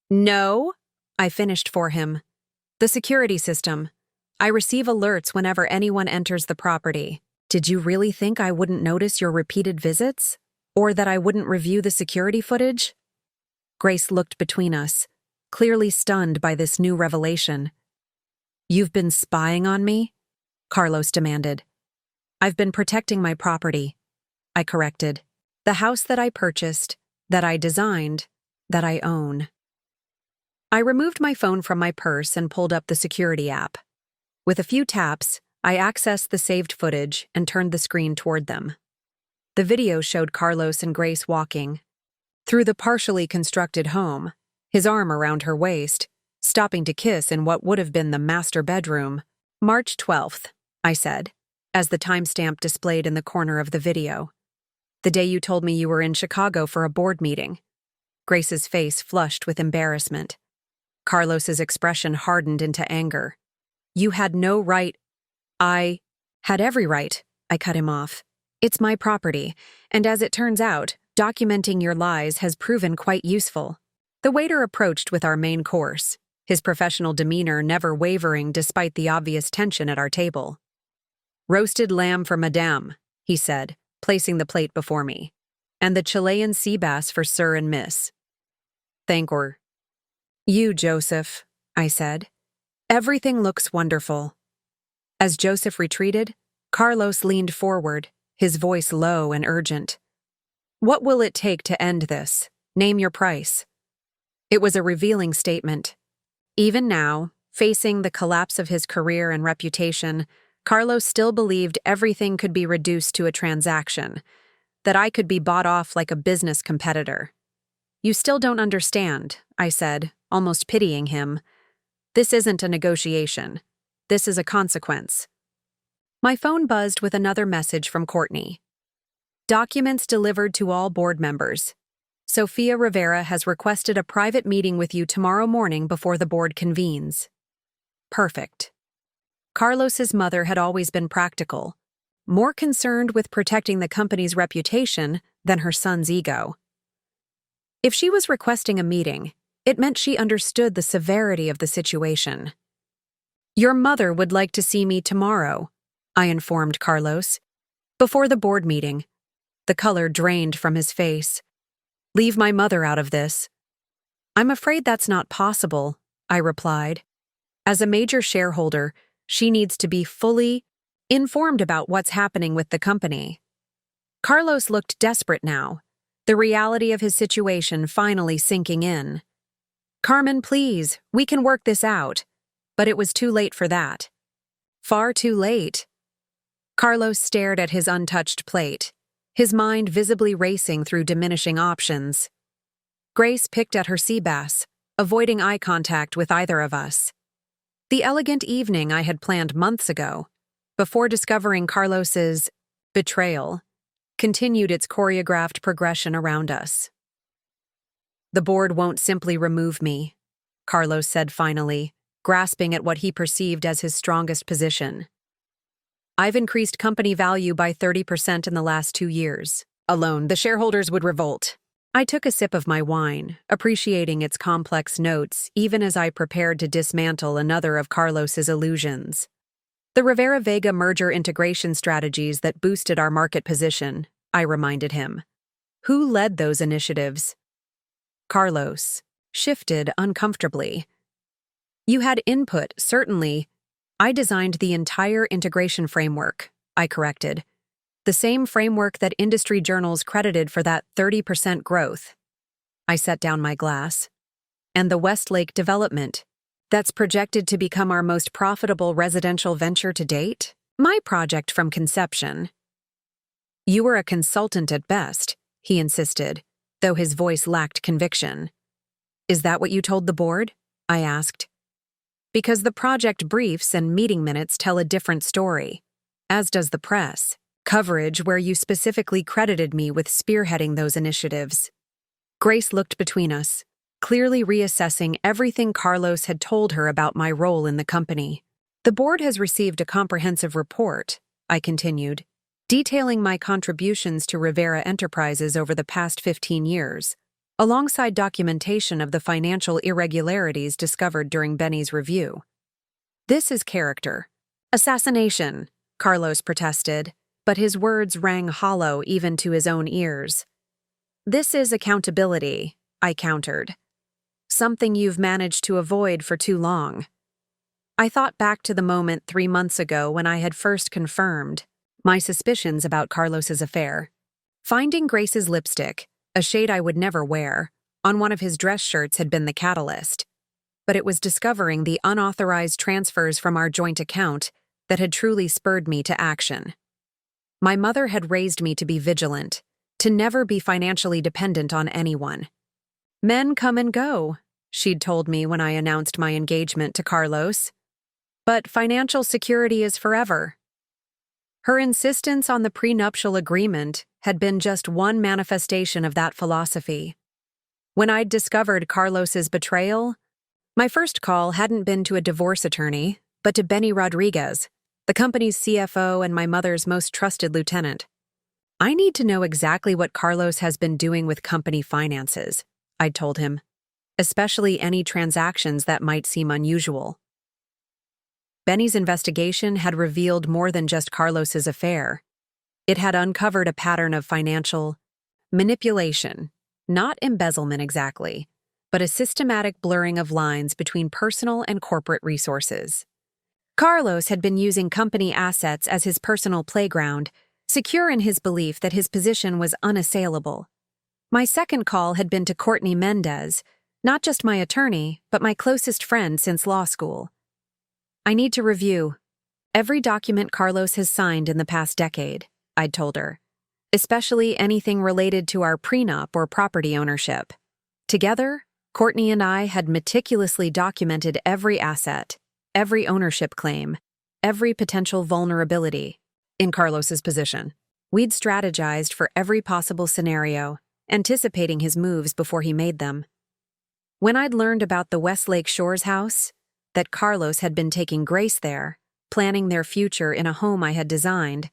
[SPEAKER 1] No, I finished for him. The security system. I receive alerts whenever anyone enters the property. Did you really think I wouldn't notice your repeated visits? Or that I wouldn't review the security footage? Grace looked between us, clearly stunned by this new revelation. You've been spying on me? Carlos demanded. I've been protecting my property, I corrected. The house that I purchased, that I designed, that I own. I removed my phone from my purse and pulled up the security app. With a few taps, I accessed the saved footage and turned the screen toward them. The video showed Carlos and Grace walking through the partially constructed home, his arm around her waist, stopping to kiss in what would have been the master bedroom. March 12th, I said, as the timestamp displayed in the corner of the video. The day you told me you were in Chicago for a board meeting. Grace's face flushed with embarrassment. Carlos's expression hardened into anger. You had no right. I had every right, I cut him off. It's my property, and as it turns out, documenting your lies has proven quite useful. The waiter approached with our main course, his professional demeanor never wavering despite the obvious tension at our table. Roasted lamb for Madame, he said, placing the plate before me, and the Chilean sea bass for Sir and Miss. Thank you, Joseph, I said. Everything looks wonderful. As Joseph retreated, Carlos leaned forward, his voice low and urgent. What will it take to end this? Name your price. It was a revealing statement. Even now, facing the collapse of his career and reputation, Carlos still believed everything could be reduced to a transaction, that I could be bought off like a business competitor. You still don't understand, I said, almost pitying him. This isn't a negotiation. This is a consequence. My phone buzzed with another message from Courtney. Documents delivered to all board members. Sofia Rivera has requested a private meeting with you tomorrow morning before the board convenes. Perfect. Carlos's mother had always been practical, more concerned with protecting the company's reputation than her son's ego. If she was requesting a meeting, it meant she understood the severity of the situation. Your mother would like to see me tomorrow, I informed Carlos. Before the board meeting. The color drained from his face. Leave my mother out of this. I'm afraid that's not possible, I replied. As a major shareholder, she needs to be fully informed about what's happening with the company. Carlos looked desperate now, the reality of his situation finally sinking in. Carmen, please, we can work this out. But it was too late for that. Far too late. Carlos stared at his untouched plate, his mind visibly racing through diminishing options. Grace picked at her sea bass, avoiding eye contact with either of us. The elegant evening I had planned months ago, before discovering Carlos's betrayal, continued its choreographed progression around us. "The board won't simply remove me," Carlos said finally, grasping at what he perceived as his strongest position. "I've increased company value by 30% in the last 2 years. Alone, the shareholders would revolt." I took a sip of my wine, appreciating its complex notes even as I prepared to dismantle another of Carlos's illusions. "The Rivera Vega merger integration strategies that boosted our market position," I reminded him. "Who led those initiatives?" Carlos shifted uncomfortably. "You had input, certainly. I designed the entire integration framework," I corrected. "The same framework that industry journals credited for that 30% growth." I set down my glass. "And the Westlake development, that's projected to become our most profitable residential venture to date? My project from conception." "You were a consultant at best," he insisted, though his voice lacked conviction. "Is that what you told the board?" I asked. "Because the project briefs and meeting minutes tell a different story, as does the press coverage where you specifically credited me with spearheading those initiatives." Grace looked between us, clearly reassessing everything Carlos had told her about my role in the company. "The board has received a comprehensive report," I continued, "detailing my contributions to Rivera Enterprises over the past 15 years, alongside documentation of the financial irregularities discovered during Benny's review." "This is character assassination," Carlos protested, but his words rang hollow even to his own ears. "This is accountability," I countered. "Something you've managed to avoid for too long." I thought back to the moment 3 months ago when I had first confirmed my suspicions about Carlos's affair. Finding Grace's lipstick, a shade I would never wear, on one of his dress shirts had been the catalyst. But it was discovering the unauthorized transfers from our joint account that had truly spurred me to action. My mother had raised me to be vigilant, to never be financially dependent on anyone. "Men come and go," she'd told me when I announced my engagement to Carlos. "But financial security is forever." Her insistence on the prenuptial agreement had been just one manifestation of that philosophy. When I'd discovered Carlos's betrayal, my first call hadn't been to a divorce attorney, but to Benny Rodriguez, the company's CFO and my mother's most trusted lieutenant. "I need to know exactly what Carlos has been doing with company finances," I'd told him, "especially any transactions that might seem unusual." Benny's investigation had revealed more than just Carlos's affair. It had uncovered a pattern of financial manipulation, not embezzlement exactly, but a systematic blurring of lines between personal and corporate resources. Carlos had been using company assets as his personal playground, secure in his belief that his position was unassailable. My second call had been to Courtney Mendez, not just my attorney, but my closest friend since law school. "I need to review every document Carlos has signed in the past decade," I'd told her, "especially anything related to our prenup or property ownership." Together, Courtney and I had meticulously documented every asset, every ownership claim, every potential vulnerability in Carlos's position. We'd strategized for every possible scenario, anticipating his moves before he made them. When I'd learned about the Westlake Shores house, that Carlos had been taking Grace there, planning their future in a home I had designed,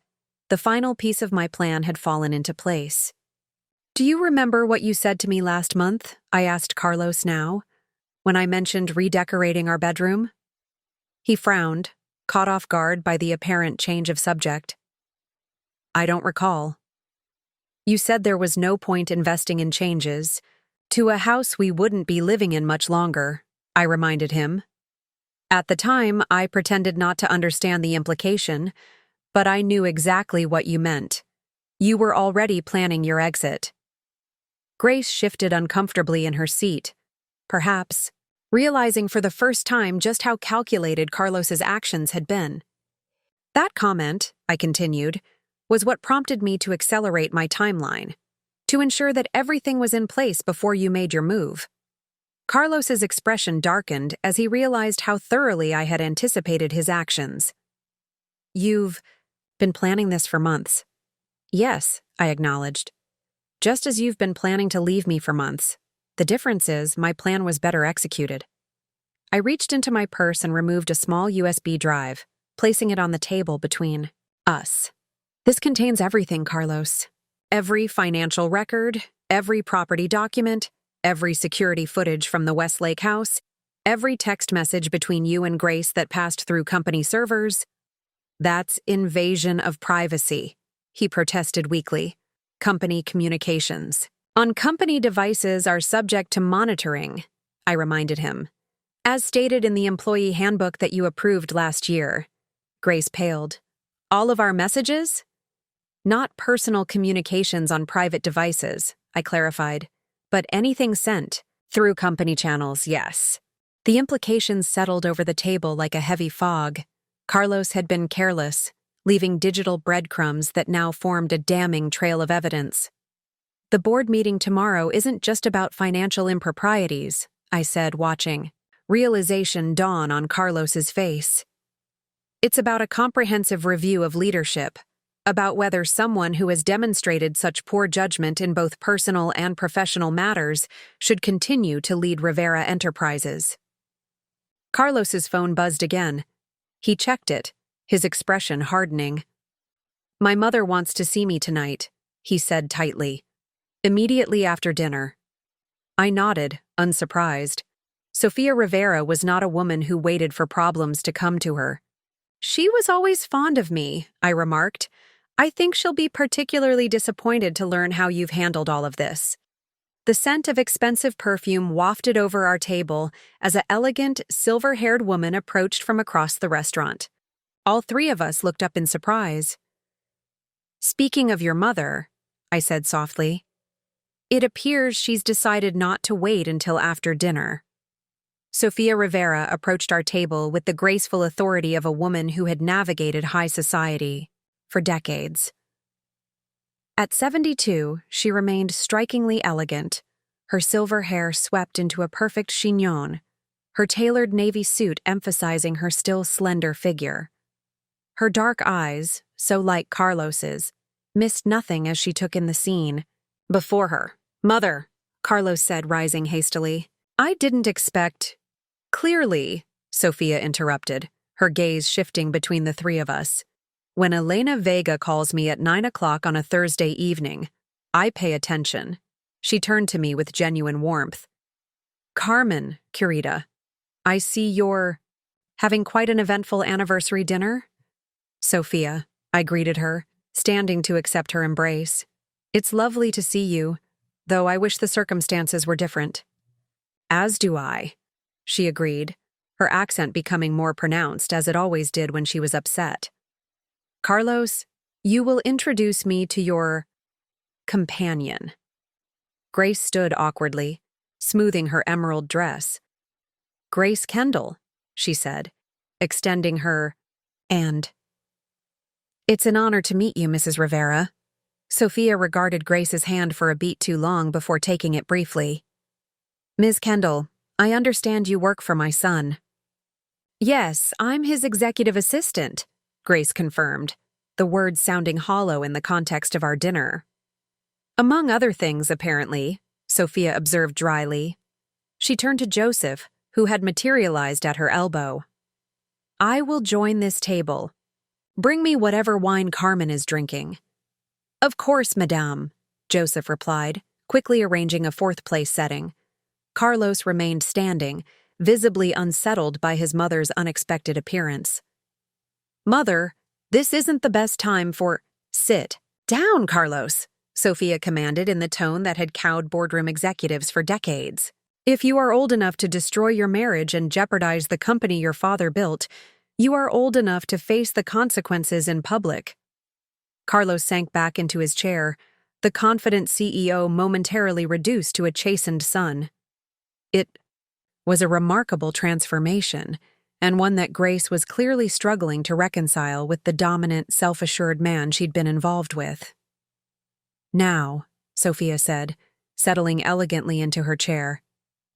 [SPEAKER 1] the final piece of my plan had fallen into place. "Do you remember what you said to me last month?" I asked Carlos now, when I mentioned redecorating our bedroom. He frowned, caught off guard by the apparent change of subject. "I don't recall." "You said there was no point investing in changes to a house we wouldn't be living in much longer," I reminded him. At the time, I pretended not to understand the implication, but I knew exactly what you meant. You were already planning your exit. Grace shifted uncomfortably in her seat, perhaps realizing for the first time just how calculated Carlos's actions had been. "That comment," I continued, was what prompted me to accelerate my timeline, to ensure that everything was in place before you made your move. Carlos's expression darkened as he realized how thoroughly I had anticipated his actions. You've been planning this for months. Yes, I acknowledged. Just as you've been planning to leave me for months. The difference is my plan was better executed. I reached into my purse and removed a small USB drive, placing it on the table between us. This contains everything, Carlos. Every financial record, every property document, every security footage from the Westlake house, every text message between you and Grace that passed through company servers. That's invasion of privacy, he protested weakly. Company communications. On company devices are subject to monitoring, I reminded him. As stated in the employee handbook that you approved last year. Grace paled. All of our messages? Not personal communications on private devices, I clarified, but anything sent through company channels, yes. The implications settled over the table like a heavy fog. Carlos had been careless, leaving digital breadcrumbs that now formed a damning trail of evidence. The board meeting tomorrow isn't just about financial improprieties, I said, watching. Realization dawn on Carlos's face. It's about a comprehensive review of leadership, about whether someone who has demonstrated such poor judgment in both personal and professional matters should continue to lead Rivera Enterprises. Carlos's phone buzzed again. He checked it, his expression hardening. My mother wants to see me tonight, he said tightly. Immediately after dinner. I nodded, unsurprised. Sofia Rivera was not a woman who waited for problems to come to her. She was always fond of me, I remarked. I think she'll be particularly disappointed to learn how you've handled all of this. The scent of expensive perfume wafted over our table as an elegant, silver-haired woman approached from across the restaurant. All three of us looked up in surprise. Speaking of your mother, I said softly, it appears she's decided not to wait until after dinner. Sofia Rivera approached our table with the graceful authority of a woman who had navigated high society for decades. At 72, she remained strikingly elegant, her silver hair swept into a perfect chignon, her tailored navy suit emphasizing her still slender figure. Her dark eyes, so like Carlos's, missed nothing as she took in the scene. Before her, "Mother," Carlos said, rising hastily. "I didn't expect—" "Clearly," Sofia interrupted, her gaze shifting between the three of us. "When Elena Vega calls me at 9 o'clock on a Thursday evening, I pay attention." She turned to me with genuine warmth. "Carmen, Querida, I see you're having quite an eventful anniversary dinner?" "Sofia," I greeted her, standing to accept her embrace. "It's lovely to see you, though I wish the circumstances were different." "As do I," she agreed, her accent becoming more pronounced as it always did when she was upset. "Carlos, you will introduce me to your companion." Grace stood awkwardly, smoothing her emerald dress. "Grace Kendall," she said, extending her hand. "It's an honor to meet you, Mrs. Rivera." Sofia regarded Grace's hand for a beat too long before taking it briefly. "Ms. Kendall, I understand you work for my son." "Yes, I'm his executive assistant," Grace confirmed, the words sounding hollow in the context of our dinner. "Among other things, apparently," Sofia observed dryly. She turned to Joseph, who had materialized at her elbow. "I will join this table. Bring me whatever wine Carmen is drinking." "Of course, madame," Joseph replied, quickly arranging a fourth-place setting. Carlos remained standing, visibly unsettled by his mother's unexpected appearance. "Mother, this isn't the best time for—" "Sit down, Carlos," Sofia commanded in the tone that had cowed boardroom executives for decades. "If you are old enough to destroy your marriage and jeopardize the company your father built, you are old enough to face the consequences in public." Carlos sank back into his chair, the confident CEO momentarily reduced to a chastened son. It was a remarkable transformation, and one that Grace was clearly struggling to reconcile with the dominant, self-assured man she'd been involved with. "Now," Sophia said, settling elegantly into her chair,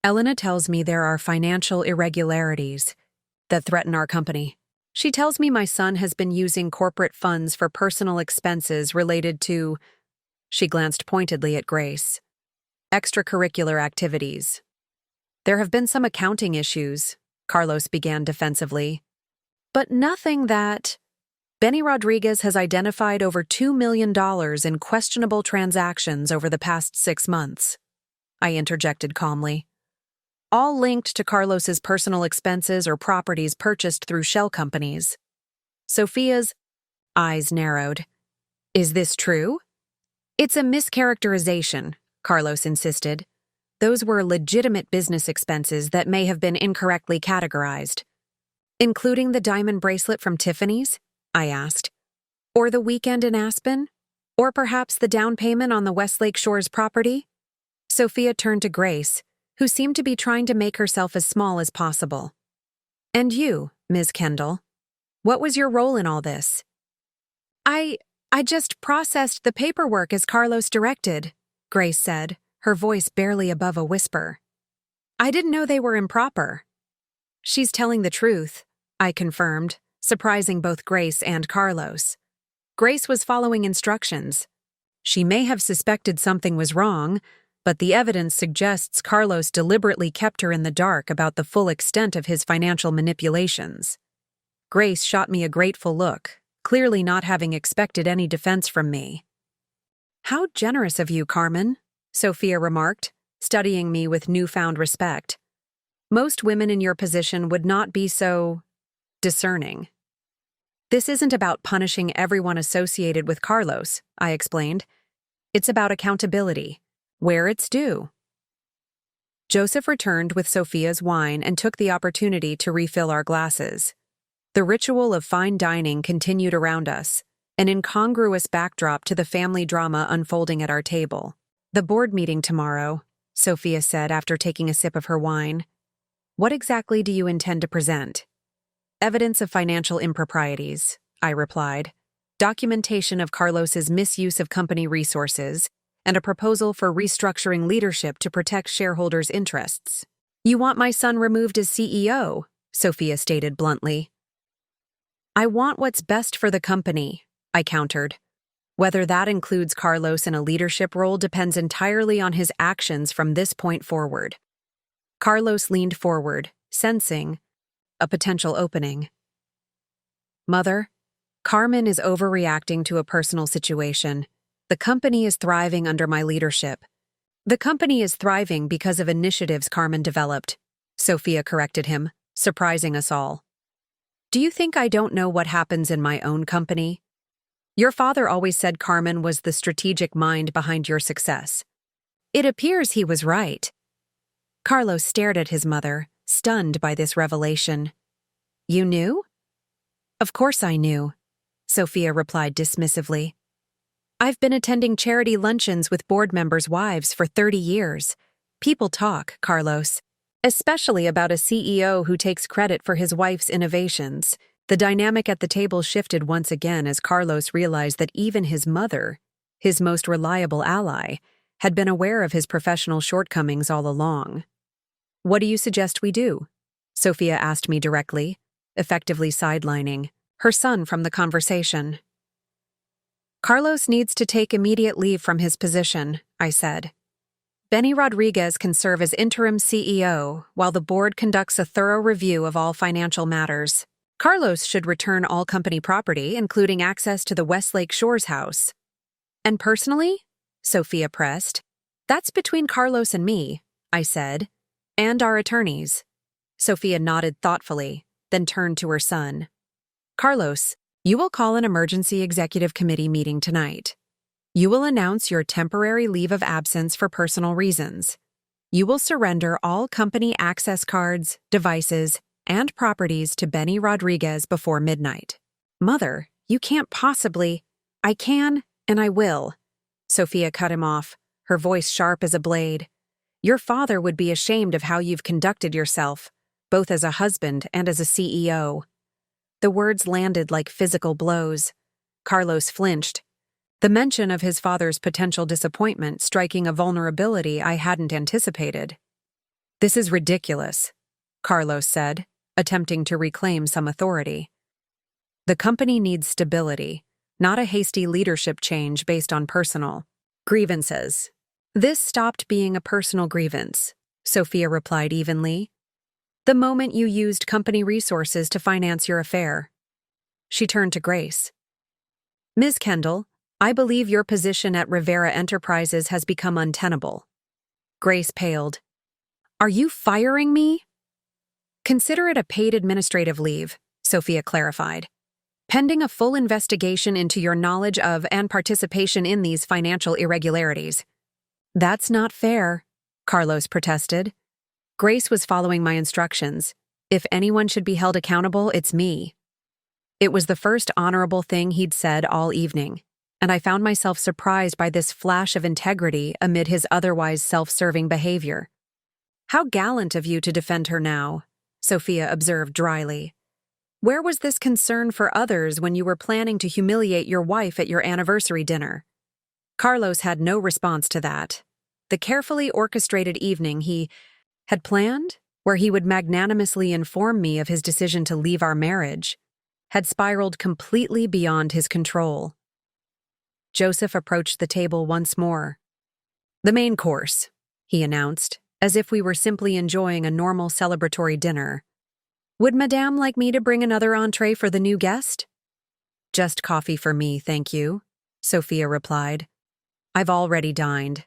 [SPEAKER 1] "Elena tells me there are financial irregularities that threaten our company. She tells me my son has been using corporate funds for personal expenses related to," she glanced pointedly at Grace, "extracurricular activities. There have been some accounting issues," Carlos began defensively, "but nothing that—" "Benny Rodriguez has identified over $2 million in questionable transactions over the past 6 months," I interjected calmly, "all linked to Carlos's personal expenses or properties purchased through shell companies." Sophia's eyes narrowed. "Is this true?" "It's a mischaracterization," Carlos insisted. "Those were legitimate business expenses that may have been incorrectly categorized." "Including the diamond bracelet from Tiffany's?" I asked. "Or the weekend in Aspen? Or perhaps the down payment on the Westlake Shores property?" Sophia turned to Grace, who seemed to be trying to make herself as small as possible. "And you, Ms. Kendall, what was your role in all this?" I just processed the paperwork as Carlos directed," Grace said, her voice barely above a whisper. "I didn't know they were improper." "She's telling the truth," I confirmed, surprising both Grace and Carlos. Grace was following instructions. She may have suspected something was wrong, but the evidence suggests Carlos deliberately kept her in the dark about the full extent of his financial manipulations. Grace shot me a grateful look, clearly not having expected any defense from me. "How generous of you, Carmen," Sophia remarked, studying me with newfound respect. "Most women in your position would not be so discerning." "This isn't about punishing everyone associated with Carlos," I explained. "It's about accountability, where it's due." Joseph returned with Sophia's wine and took the opportunity to refill our glasses. The ritual of fine dining continued around us, an incongruous backdrop to the family drama unfolding at our table. "The board meeting tomorrow," Sophia said after taking a sip of her wine. "What exactly do you intend to present?" "Evidence of financial improprieties," I replied, "documentation of Carlos's misuse of company resources, and a proposal for restructuring leadership to protect shareholders' interests." "You want my son removed as CEO," Sophia stated bluntly. "I want what's best for the company," I countered. "Whether that includes Carlos in a leadership role depends entirely on his actions from this point forward." Carlos leaned forward, sensing a potential opening. "Mother, Carmen is overreacting to a personal situation. The company is thriving under my leadership." "The company is thriving because of initiatives Carmen developed," Sophia corrected him, surprising us all. "Do you think I don't know what happens in my own company? Your father always said Carmen was the strategic mind behind your success. It appears he was right." Carlos stared at his mother, stunned by this revelation. "You knew?" "Of course I knew," Sophia replied dismissively. "I've been attending charity luncheons with board members' wives for 30 years. People talk, Carlos, especially about a CEO who takes credit for his wife's innovations." The dynamic at the table shifted once again as Carlos realized that even his mother, his most reliable ally, had been aware of his professional shortcomings all along. "What do you suggest we do?" Sophia asked me directly, effectively sidelining her son from the conversation. "Carlos needs to take immediate leave from his position," I said. "Benny Rodriguez can serve as interim CEO while the board conducts a thorough review of all financial matters. Carlos should return all company property, including access to the Westlake Shores house." "And personally?" Sophia pressed. "That's between Carlos and me," I said, "and our attorneys." Sophia nodded thoughtfully, then turned to her son. "Carlos, you will call an emergency executive committee meeting tonight. You will announce your temporary leave of absence for personal reasons. You will surrender all company access cards, devices, and properties to Benny Rodriguez before midnight." "Mother, you can't possibly—" "I can, and I will," Sophia cut him off, her voice sharp as a blade. "Your father would be ashamed of how you've conducted yourself. both as a husband and as a CEO. The words landed like physical blows. Carlos flinched, the mention of his father's potential disappointment striking a vulnerability I hadn't anticipated. "This is ridiculous," Carlos said, attempting to reclaim some authority. "The company needs stability, not a hasty leadership change based on personal grievances." "This stopped being a personal grievance," Sophia replied evenly, "the moment you used company resources to finance your affair." She turned to Grace. "Ms. Kendall, I believe your position at Rivera Enterprises has become untenable." Grace paled. "Are you firing me?" "Consider it a paid administrative leave," Sophia clarified, "pending a full investigation into your knowledge of and participation in these financial irregularities." "That's not fair," Carlos protested. "Grace was following my instructions. If anyone should be held accountable, it's me." It was the first honorable thing he'd said all evening, and I found myself surprised by this flash of integrity amid his otherwise self-serving behavior. "How gallant of you to defend her now," Sophia observed dryly. "Where was this concern for others when you were planning to humiliate your wife at your anniversary dinner?" Carlos had no response to that. The carefully orchestrated evening he had planned, where he would magnanimously inform me of his decision to leave our marriage, had spiraled completely beyond his control. Joseph approached the table once more. "The main course," he announced, as if we were simply enjoying a normal celebratory dinner. "Would Madame like me to bring another entree for the new guest?" "Just coffee for me, thank you," Sophia replied. "I've already dined."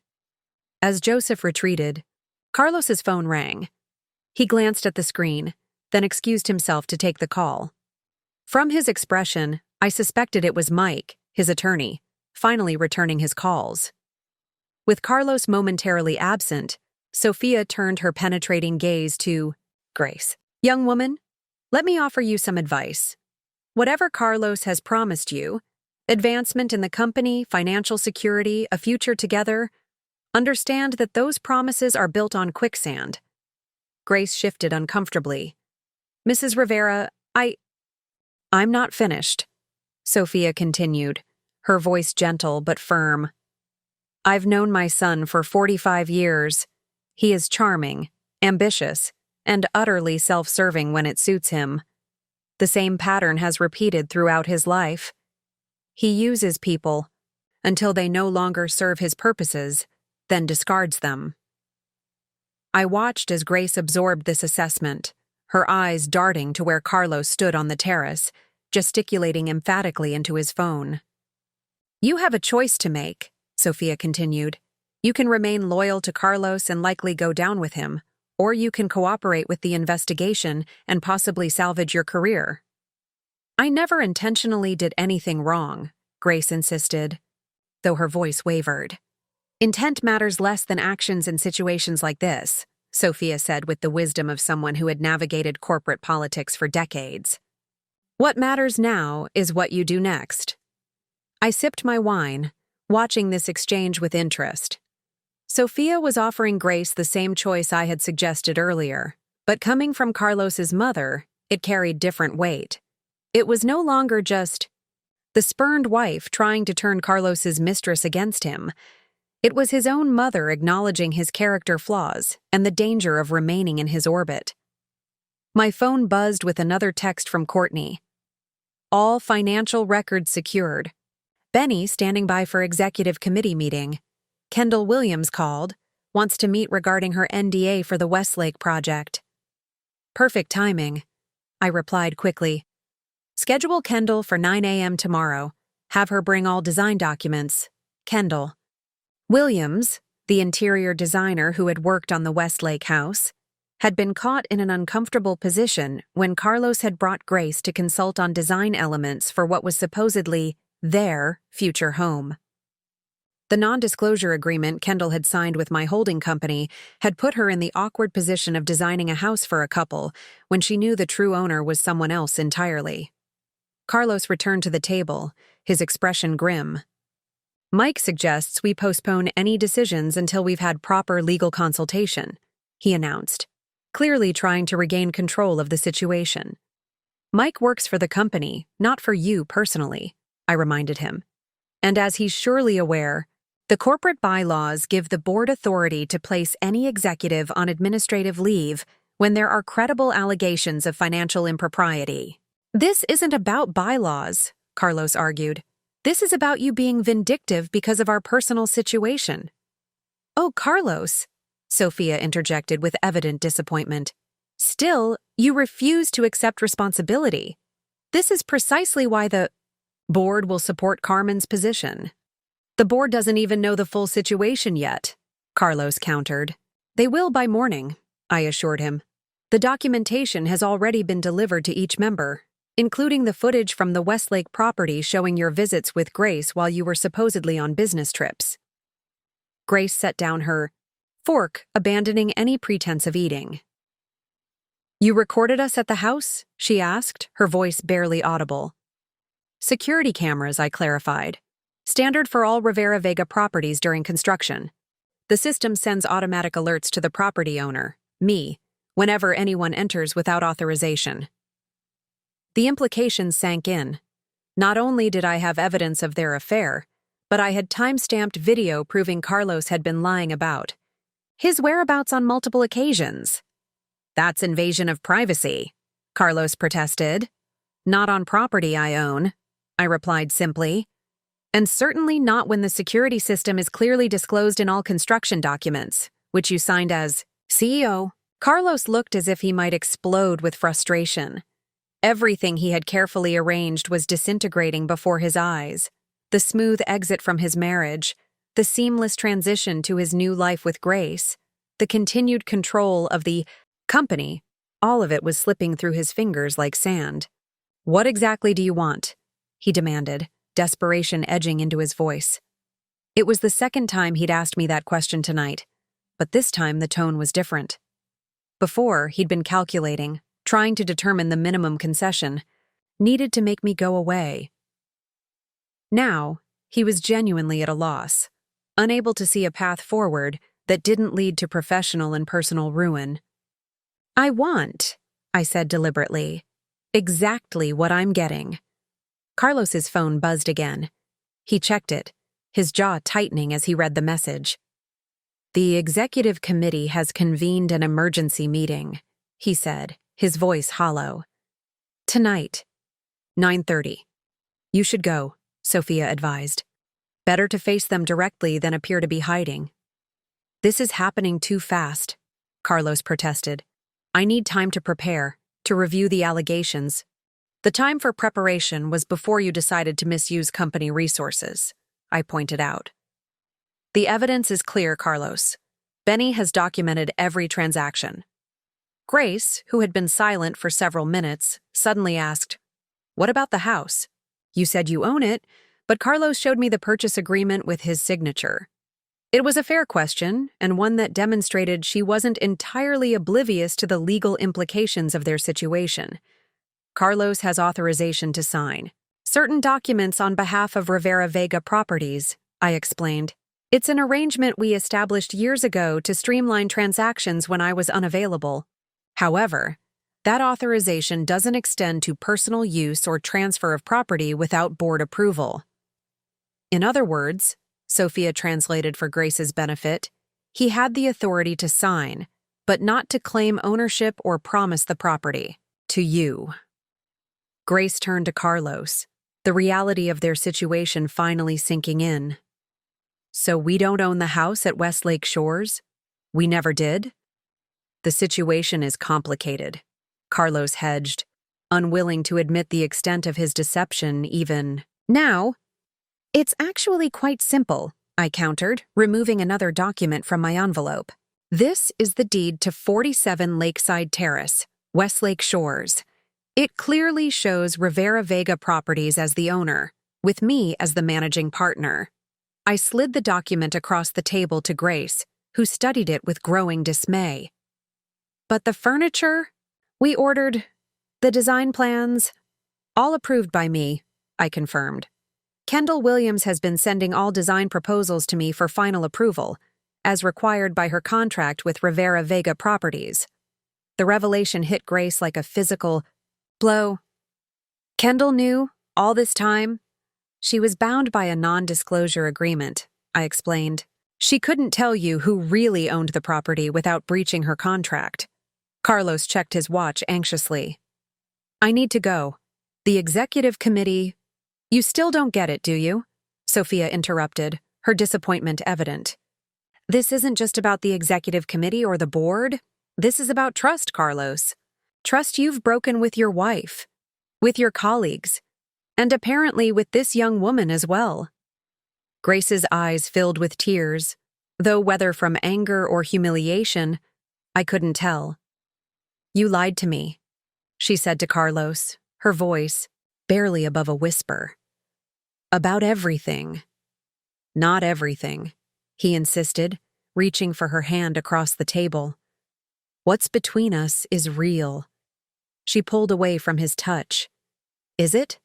[SPEAKER 1] As Joseph retreated, Carlos's phone rang. He glanced at the screen, then excused himself to take the call. From his expression, I suspected it was Mike, his attorney, finally returning his calls. With Carlos momentarily absent, Sophia turned her penetrating gaze to Grace. "Young woman, let me offer you some advice. Whatever Carlos has promised you, advancement in the company, financial security, a future together, understand that those promises are built on quicksand." Grace shifted uncomfortably. "Mrs. Rivera, I'm not finished," Sophia continued, her voice gentle but firm. "I've known my son for 45 years. He is charming, ambitious, and utterly self-serving when it suits him. The same pattern has repeated throughout his life. He uses people until they no longer serve his purposes, then discards them." I watched as Grace absorbed this assessment, her eyes darting to where Carlos stood on the terrace, gesticulating emphatically into his phone. "You have a choice to make," Sophia continued. "You can remain loyal to Carlos and likely go down with him, or you can cooperate with the investigation and possibly salvage your career." "I never intentionally did anything wrong," Grace insisted, though her voice wavered. "Intent matters less than actions in situations like this," Sophia said with the wisdom of someone who had navigated corporate politics for decades. "What matters now is what you do next." I sipped my wine, watching this exchange with interest. Sophia was offering Grace the same choice I had suggested earlier, but coming from Carlos's mother, it carried different weight. It was no longer just the spurned wife trying to turn Carlos's mistress against him. It was his own mother acknowledging his character flaws and the danger of remaining in his orbit. My phone buzzed with another text from Courtney. "All financial records secured. Benny standing by for executive committee meeting. Kendall Williams called, wants to meet regarding her NDA for the Westlake project." "Perfect timing," I replied quickly. "Schedule Kendall for 9 a.m. tomorrow. Have her bring all design documents. Kendall." Williams, the interior designer who had worked on the Westlake house, had been caught in an uncomfortable position when Carlos had brought Grace to consult on design elements for what was supposedly their future home. The non-disclosure agreement Kendall had signed with my holding company had put her in the awkward position of designing a house for a couple when she knew the true owner was someone else entirely. Carlos returned to the table, his expression grim. "Mike suggests we postpone any decisions until we've had proper legal consultation," he announced. clearly trying to regain control of the situation. Mike works for the company, not for you personally, I reminded him. And as he's surely aware, the corporate bylaws give the board authority to place any executive on administrative leave when there are credible allegations of financial impropriety. This isn't about bylaws, Carlos argued. This is about you being vindictive because of our personal situation. Oh, Carlos, Sophia interjected with evident disappointment. Still, you refuse to accept responsibility. This is precisely why the board will support Carmen's position. The board doesn't even know the full situation yet, Carlos countered. They will by morning, I assured him. The documentation has already been delivered to each member, including the footage from the Westlake property showing your visits with Grace while you were supposedly on business trips. Grace set down her fork, abandoning any pretense of eating. You recorded us at the house? She asked, her voice barely audible. Security cameras, I clarified. Standard for all Rivera Vega properties during construction. The system sends automatic alerts to the property owner, me, whenever anyone enters without authorization. The implications sank in. Not only did I have evidence of their affair, but I had time-stamped video proving Carlos had been lying about his whereabouts on multiple occasions. That's invasion of privacy, Carlos protested. Not on property I own, I replied simply. And certainly not when the security system is clearly disclosed in all construction documents, which you signed as CEO. Carlos looked as if he might explode with frustration. Everything he had carefully arranged was disintegrating before his eyes. The smooth exit from his marriage, the seamless transition to his new life with Grace, the continued control of the company, all of it was slipping through his fingers like sand. What exactly do you want? He demanded, desperation edging into his voice. It was the second time he'd asked me that question tonight, but this time the tone was different. Before, he'd been calculating, trying to determine the minimum concession, needed to make me go away. Now, he was genuinely at a loss, unable to see a path forward that didn't lead to professional and personal ruin. I want, I said deliberately, exactly what I'm getting. Carlos's phone buzzed again. He checked it, his jaw tightening as he read the message. The executive committee has convened an emergency meeting, he said, his voice hollow. Tonight, 9:30. You should go, Sophia advised. Better to face them directly than appear to be hiding. This is happening too fast, Carlos protested. I need time to prepare, to review the allegations. The time for preparation was before you decided to misuse company resources, I pointed out. The evidence is clear, Carlos. Benny has documented every transaction. Grace, who had been silent for several minutes, suddenly asked, What about the house? You said you own it, but Carlos showed me the purchase agreement with his signature. It was a fair question, and one that demonstrated she wasn't entirely oblivious to the legal implications of their situation. Carlos has authorization to sign certain documents on behalf of Rivera Vega Properties, I explained. It's an arrangement we established years ago to streamline transactions when I was unavailable. However, that authorization doesn't extend to personal use or transfer of property without board approval. In other words, Sophia translated for Grace's benefit, he had the authority to sign, but not to claim ownership or promise the property to you. Grace turned to Carlos, the reality of their situation finally sinking in. So we don't own the house at Westlake Shores? We never did? The situation is complicated, Carlos hedged, unwilling to admit the extent of his deception even now. It's actually quite simple, I countered, removing another document from my envelope. This is the deed to 47 Lakeside Terrace, Westlake Shores. It clearly shows Rivera Vega Properties as the owner, with me as the managing partner. I slid the document across the table to Grace, who studied it with growing dismay. But the furniture? We ordered. The design plans? All approved by me, I confirmed. Kendall Williams has been sending all design proposals to me for final approval, as required by her contract with Rivera Vega Properties. The revelation hit Grace like a physical blow. Kendall knew, all this time. She was bound by a non-disclosure agreement, I explained. She couldn't tell you who really owned the property without breaching her contract. Carlos checked his watch anxiously. I need to go. The executive committee— You still don't get it, do you? Sophia interrupted, her disappointment evident. This isn't just about the executive committee or the board. This is about trust, Carlos. Trust you've broken with your wife, with your colleagues, and apparently with this young woman as well. Grace's eyes filled with tears, though whether from anger or humiliation, I couldn't tell. You lied to me, she said to Carlos, her voice barely above a whisper. About everything. Not everything, he insisted, reaching for her hand across the table. What's between us is real. She pulled away from his touch. Is it?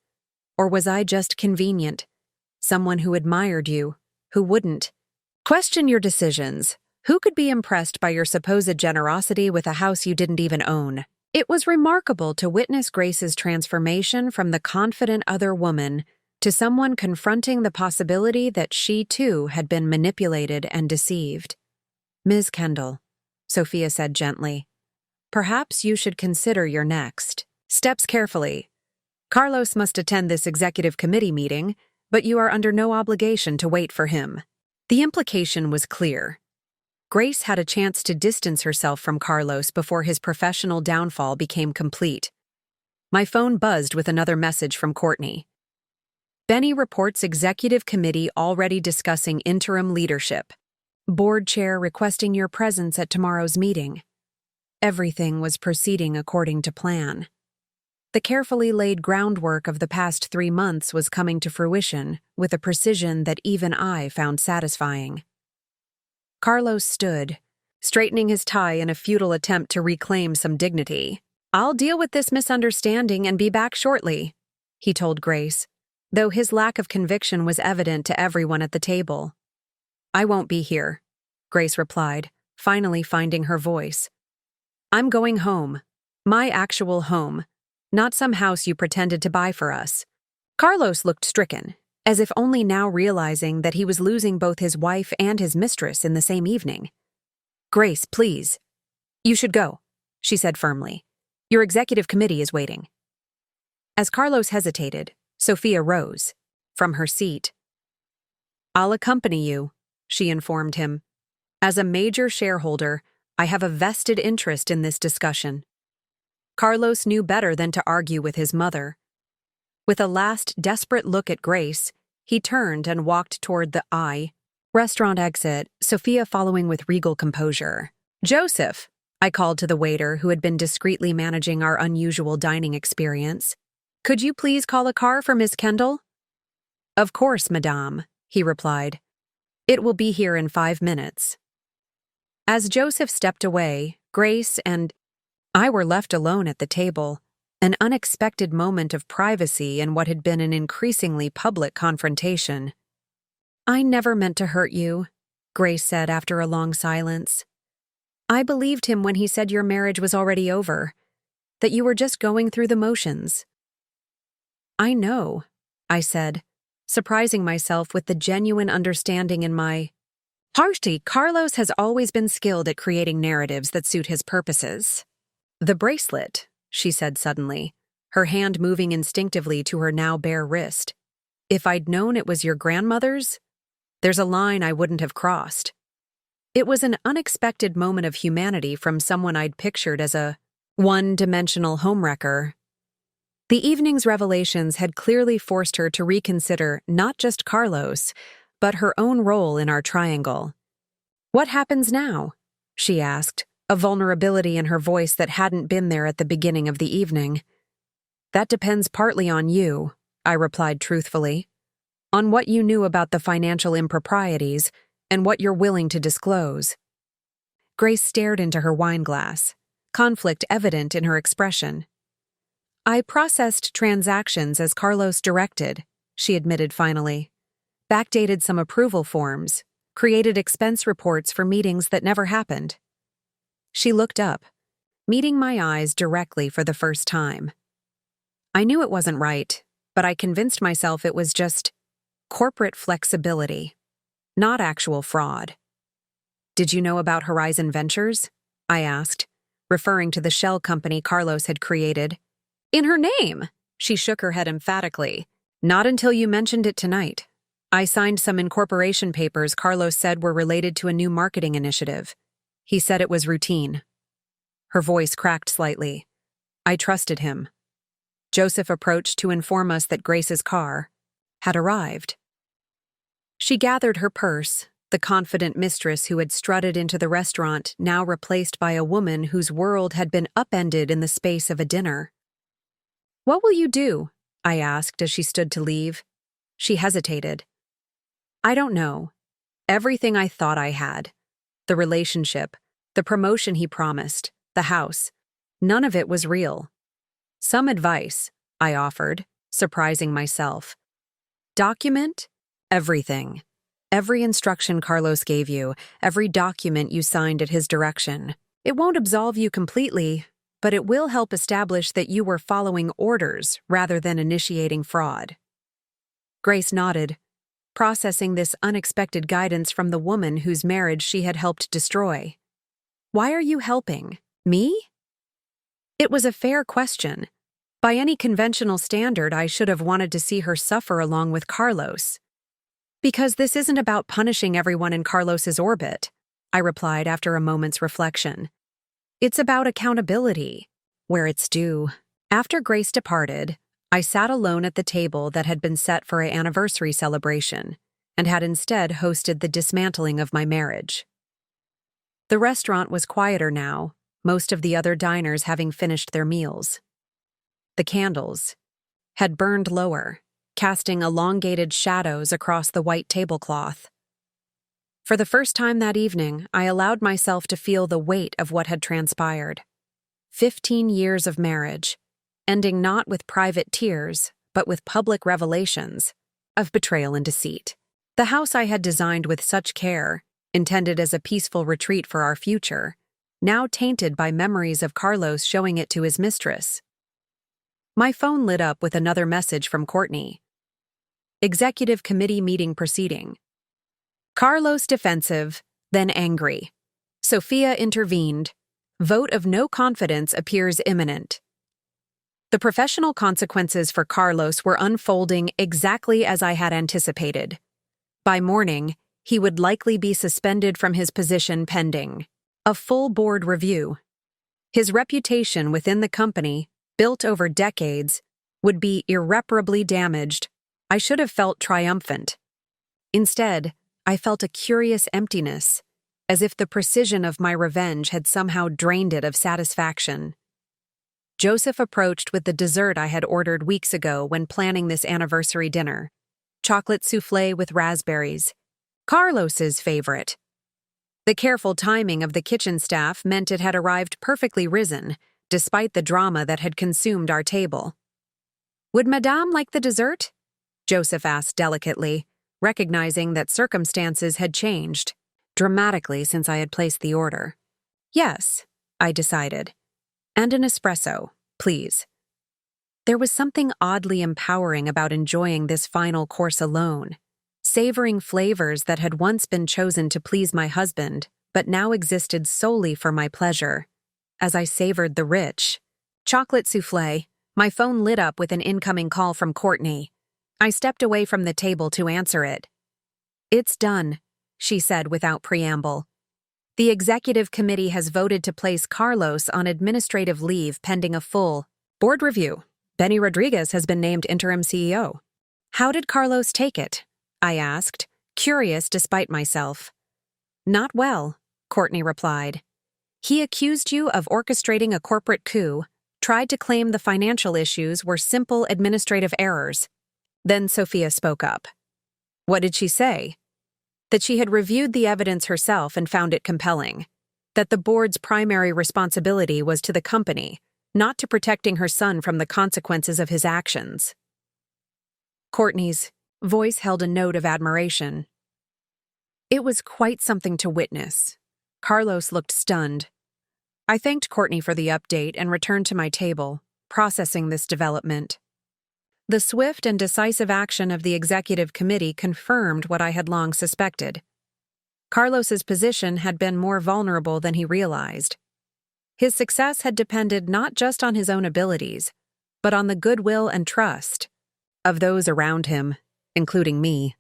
[SPEAKER 1] Or was I just convenient? Someone who admired you, who wouldn't? Question your decisions. Who could be impressed by your supposed generosity with a house you didn't even own? It was remarkable to witness Grace's transformation from the confident other woman to someone confronting the possibility that she too had been manipulated and deceived. Ms. Kendall, Sophia said gently, perhaps you should consider your next steps carefully. Carlos must attend this executive committee meeting, but you are under no obligation to wait for him. The implication was clear. Grace had a chance to distance herself from Carlos before his professional downfall became complete. My phone buzzed with another message from Courtney. Benny reports executive committee already discussing interim leadership. Board chair requesting your presence at tomorrow's meeting. Everything was proceeding according to plan. The carefully laid groundwork of the past 3 months was coming to fruition with a precision that even I found satisfying. Carlos stood, straightening his tie in a futile attempt to reclaim some dignity. I'll deal with this misunderstanding and be back shortly, he told Grace, though his lack of conviction was evident to everyone at the table. I won't be here, Grace replied, finally finding her voice. I'm going home. My actual home. Not some house you pretended to buy for us. Carlos looked stricken, as if only now realizing that he was losing both his wife and his mistress in the same evening. Grace, please. You should go, she said firmly. Your executive committee is waiting. As Carlos hesitated, Sophia rose from her seat. I'll accompany you, she informed him. As a major shareholder, I have a vested interest in this discussion. Carlos knew better than to argue with his mother. With a last desperate look at Grace, he turned and walked toward the restaurant exit, Sophia following with regal composure. Joseph, I called to the waiter who had been discreetly managing our unusual dining experience. Could you please call a car for Miss Kendall? Of course, madame, he replied. It will be here in 5 minutes. As Joseph stepped away, Grace and I were left alone at the table, an unexpected moment of privacy in what had been an increasingly public confrontation. I never meant to hurt you, Grace said after a long silence. I believed him when he said your marriage was already over, that you were just going through the motions. I know, I said, surprising myself with the genuine understanding in my heart. Carlos has always been skilled at creating narratives that suit his purposes. The bracelet, she said suddenly, her hand moving instinctively to her now bare wrist. If I'd known it was your grandmother's, there's a line I wouldn't have crossed. It was an unexpected moment of humanity from someone I'd pictured as a one-dimensional homewrecker. The evening's revelations had clearly forced her to reconsider not just Carlos, but her own role in our triangle. What happens now? She asked, a vulnerability in her voice that hadn't been there at the beginning of the evening. That depends partly on you, I replied truthfully, on what you knew about the financial improprieties and what you're willing to disclose. Grace stared into her wineglass, conflict evident in her expression. I processed transactions as Carlos directed, she admitted finally. Backdated some approval forms, created expense reports for meetings that never happened. She looked up, meeting my eyes directly for the first time. I knew it wasn't right, but I convinced myself it was just corporate flexibility, not actual fraud. "Did you know about Horizon Ventures?" I asked, referring to the shell company Carlos had created. "In her name!" She shook her head emphatically. "Not until you mentioned it tonight. I signed some incorporation papers Carlos said were related to a new marketing initiative. He said it was routine." Her voice cracked slightly. I trusted him. Joseph approached to inform us that Grace's car had arrived. She gathered her purse, the confident mistress who had strutted into the restaurant, now replaced by a woman whose world had been upended in the space of a dinner. "What will you do?" I asked as she stood to leave. She hesitated. "I don't know. Everything I thought I had. The relationship, the promotion he promised, the house. None of it was real." "Some advice," I offered, surprising myself. "Document everything. Every instruction Carlos gave you, every document you signed at his direction. It won't absolve you completely, but it will help establish that you were following orders rather than initiating fraud." Grace nodded, processing this unexpected guidance from the woman whose marriage she had helped destroy. "Why are you helping? Me?" It was a fair question. By any conventional standard, I should have wanted to see her suffer along with Carlos. "Because this isn't about punishing everyone in Carlos's orbit," I replied after a moment's reflection. "It's about accountability, where it's due." After Grace departed, I sat alone at the table that had been set for an anniversary celebration and had instead hosted the dismantling of my marriage. The restaurant was quieter now, most of the other diners having finished their meals. The candles had burned lower, casting elongated shadows across the white tablecloth. For the first time that evening, I allowed myself to feel the weight of what had transpired. 15 years of marriage, ending not with private tears, but with public revelations of betrayal and deceit. The house I had designed with such care, intended as a peaceful retreat for our future, now tainted by memories of Carlos showing it to his mistress. My phone lit up with another message from Courtney. "Executive committee meeting proceeding. Carlos defensive, then angry. Sophia intervened. Vote of no confidence appears imminent." The professional consequences for Carlos were unfolding exactly as I had anticipated. By morning, he would likely be suspended from his position pending a full board review. His reputation within the company, built over decades, would be irreparably damaged. I should have felt triumphant. Instead, I felt a curious emptiness, as if the precision of my revenge had somehow drained it of satisfaction. Joseph approached with the dessert I had ordered weeks ago when planning this anniversary dinner. Chocolate soufflé with raspberries. Carlos's favorite. The careful timing of the kitchen staff meant it had arrived perfectly risen, despite the drama that had consumed our table. "Would Madame like the dessert?" Joseph asked delicately, recognizing that circumstances had changed dramatically since I had placed the order. "Yes," I decided. "And an espresso, please." There was something oddly empowering about enjoying this final course alone, savoring flavors that had once been chosen to please my husband, but now existed solely for my pleasure. As I savored the rich chocolate soufflé, my phone lit up with an incoming call from Courtney. I stepped away from the table to answer it. "It's done," she said without preamble. "The executive committee has voted to place Carlos on administrative leave pending a full board review. Benny Rodriguez has been named interim CEO." "How did Carlos take it?" I asked, curious despite myself. "Not well," Courtney replied. "He accused you of orchestrating a corporate coup, tried to claim the financial issues were simple administrative errors." Then Sophia spoke up. "What did she say?" "That she had reviewed the evidence herself and found it compelling. That the board's primary responsibility was to the company, not to protecting her son from the consequences of his actions." Courtney's voice held a note of admiration. It was quite something to witness. Carlos looked stunned. I thanked Courtney for the update and returned to my table, processing this development. The swift and decisive action of the executive committee confirmed what I had long suspected. Carlos's position had been more vulnerable than he realized. His success had depended not just on his own abilities, but on the goodwill and trust of those around him, including me.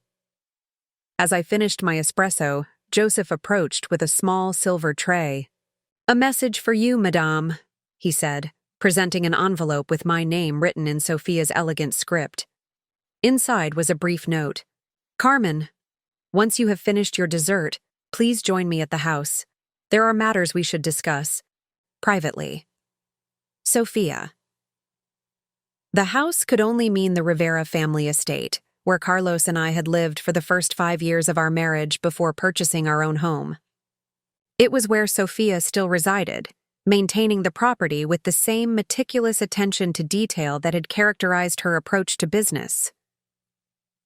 [SPEAKER 1] As I finished my espresso, Joseph approached with a small silver tray. "A message for you, madame," he said, presenting an envelope with my name written in Sophia's elegant script. Inside was a brief note. "Carmen, once you have finished your dessert, please join me at the house. There are matters we should discuss. Privately. Sophia." The house could only mean the Rivera family estate, where Carlos and I had lived for the first 5 years of our marriage before purchasing our own home. It was where Sophia still resided, maintaining the property with the same meticulous attention to detail that had characterized her approach to business.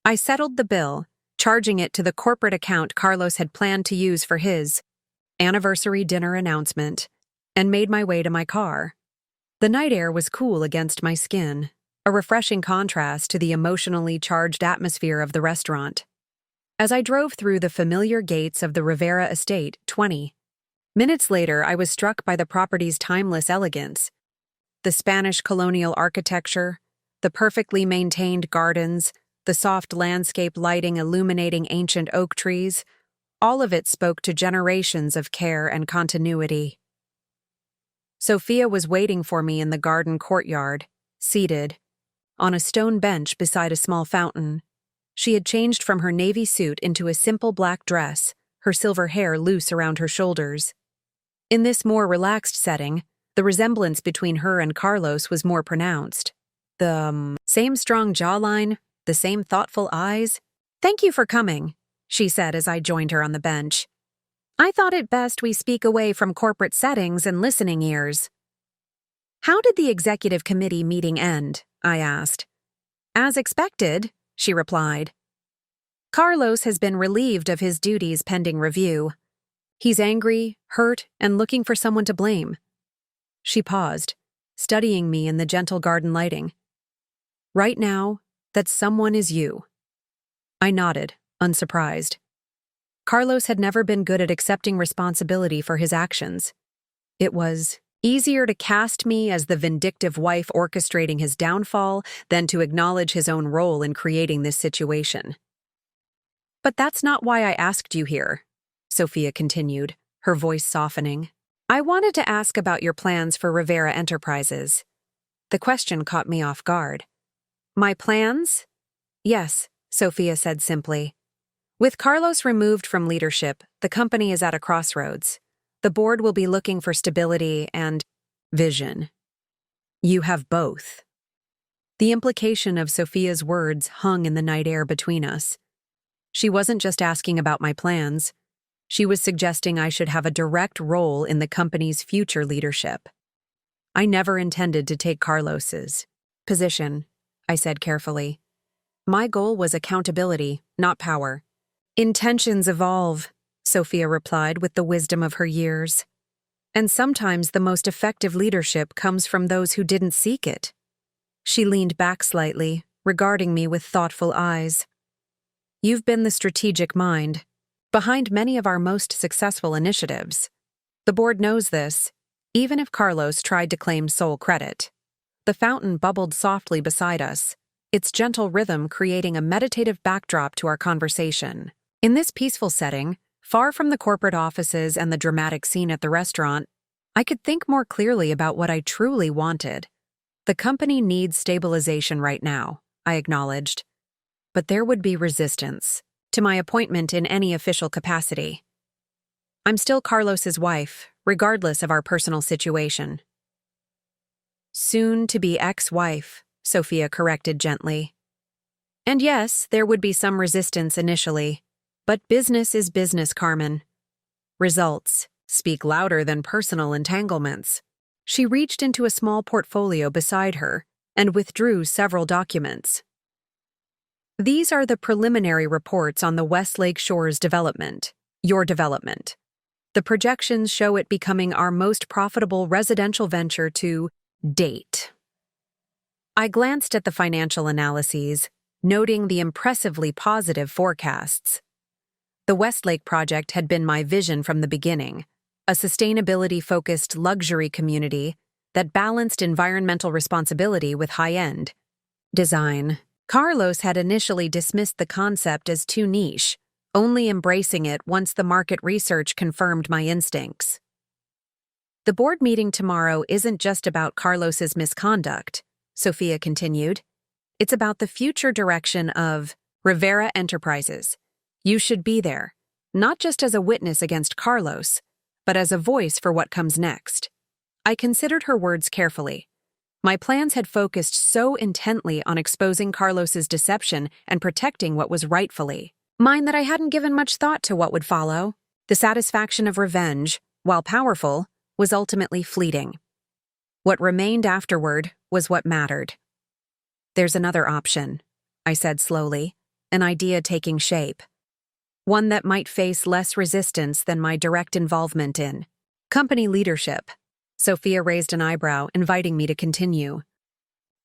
[SPEAKER 1] I settled the bill, charging it to the corporate account Carlos had planned to use for his anniversary dinner announcement, and made my way to my car. The night air was cool against my skin, a refreshing contrast to the emotionally charged atmosphere of the restaurant. As I drove through the familiar gates of the Rivera estate, 20 minutes later, I was struck by the property's timeless elegance. The Spanish colonial architecture, the perfectly maintained gardens, the soft landscape lighting illuminating ancient oak trees, all of it spoke to generations of care and continuity. Sophia was waiting for me in the garden courtyard, seated on a stone bench beside a small fountain. She had changed from her navy suit into a simple black dress, her silver hair loose around her shoulders. In this more relaxed setting, the resemblance between her and Carlos was more pronounced. The same strong jawline, the same thoughtful eyes. "Thank you for coming," she said as I joined her on the bench. "I thought it best we speak away from corporate settings and listening ears." "How did the executive committee meeting end?" I asked. "As expected," she replied. "Carlos has been relieved of his duties pending review. He's angry, hurt, and looking for someone to blame." She paused, studying me in the gentle garden lighting. "Right now, that someone is you." I nodded, unsurprised. Carlos had never been good at accepting responsibility for his actions. It was easier to cast me as the vindictive wife orchestrating his downfall than to acknowledge his own role in creating this situation. "But that's not why I asked you here," Sophia continued, her voice softening. "I wanted to ask about your plans for Rivera Enterprises." The question caught me off guard. "My plans?" "Yes," Sophia said simply. "With Carlos removed from leadership, the company is at a crossroads. The board will be looking for stability and vision. You have both." The implication of Sophia's words hung in the night air between us. She wasn't just asking about my plans. She was suggesting I should have a direct role in the company's future leadership. "I never intended to take Carlos's position," I said carefully. "My goal was accountability, not power." "Intentions evolve," Sophia replied with the wisdom of her years. "And sometimes the most effective leadership comes from those who didn't seek it." She leaned back slightly, regarding me with thoughtful eyes. "You've been the strategic mind behind many of our most successful initiatives. The board knows this, even if Carlos tried to claim sole credit." The fountain bubbled softly beside us, its gentle rhythm creating a meditative backdrop to our conversation. In this peaceful setting, far from the corporate offices and the dramatic scene at the restaurant, I could think more clearly about what I truly wanted. The company needs stabilization right now, I acknowledged. But there would be resistance to my appointment in any official capacity. I'm still Carlos's wife, regardless of our personal situation. Soon-to-be ex-wife, Sophia corrected gently. And yes, there would be some resistance initially. But business is business, Carmen. Results speak louder than personal entanglements. She reached into a small portfolio beside her and withdrew several documents. "These are the preliminary reports on the Westlake Shores development, your development. The projections show it becoming our most profitable residential venture to date. I glanced at the financial analyses, noting the impressively positive forecasts. The Westlake project had been my vision from the beginning, a sustainability-focused luxury community that balanced environmental responsibility with high-end design. Carlos had initially dismissed the concept as too niche, only embracing it once the market research confirmed my instincts. The board meeting tomorrow isn't just about Carlos's misconduct, Sophia continued. It's about the future direction of Rivera Enterprises. You should be there, not just as a witness against Carlos, but as a voice for what comes next. I considered her words carefully. My plans had focused so intently on exposing Carlos's deception and protecting what was rightfully mine that I hadn't given much thought to what would follow. The satisfaction of revenge, while powerful, was ultimately fleeting. What remained afterward was what mattered. There's another option, I said slowly, an idea taking shape. One that might face less resistance than my direct involvement in company leadership. Sophia raised an eyebrow, inviting me to continue.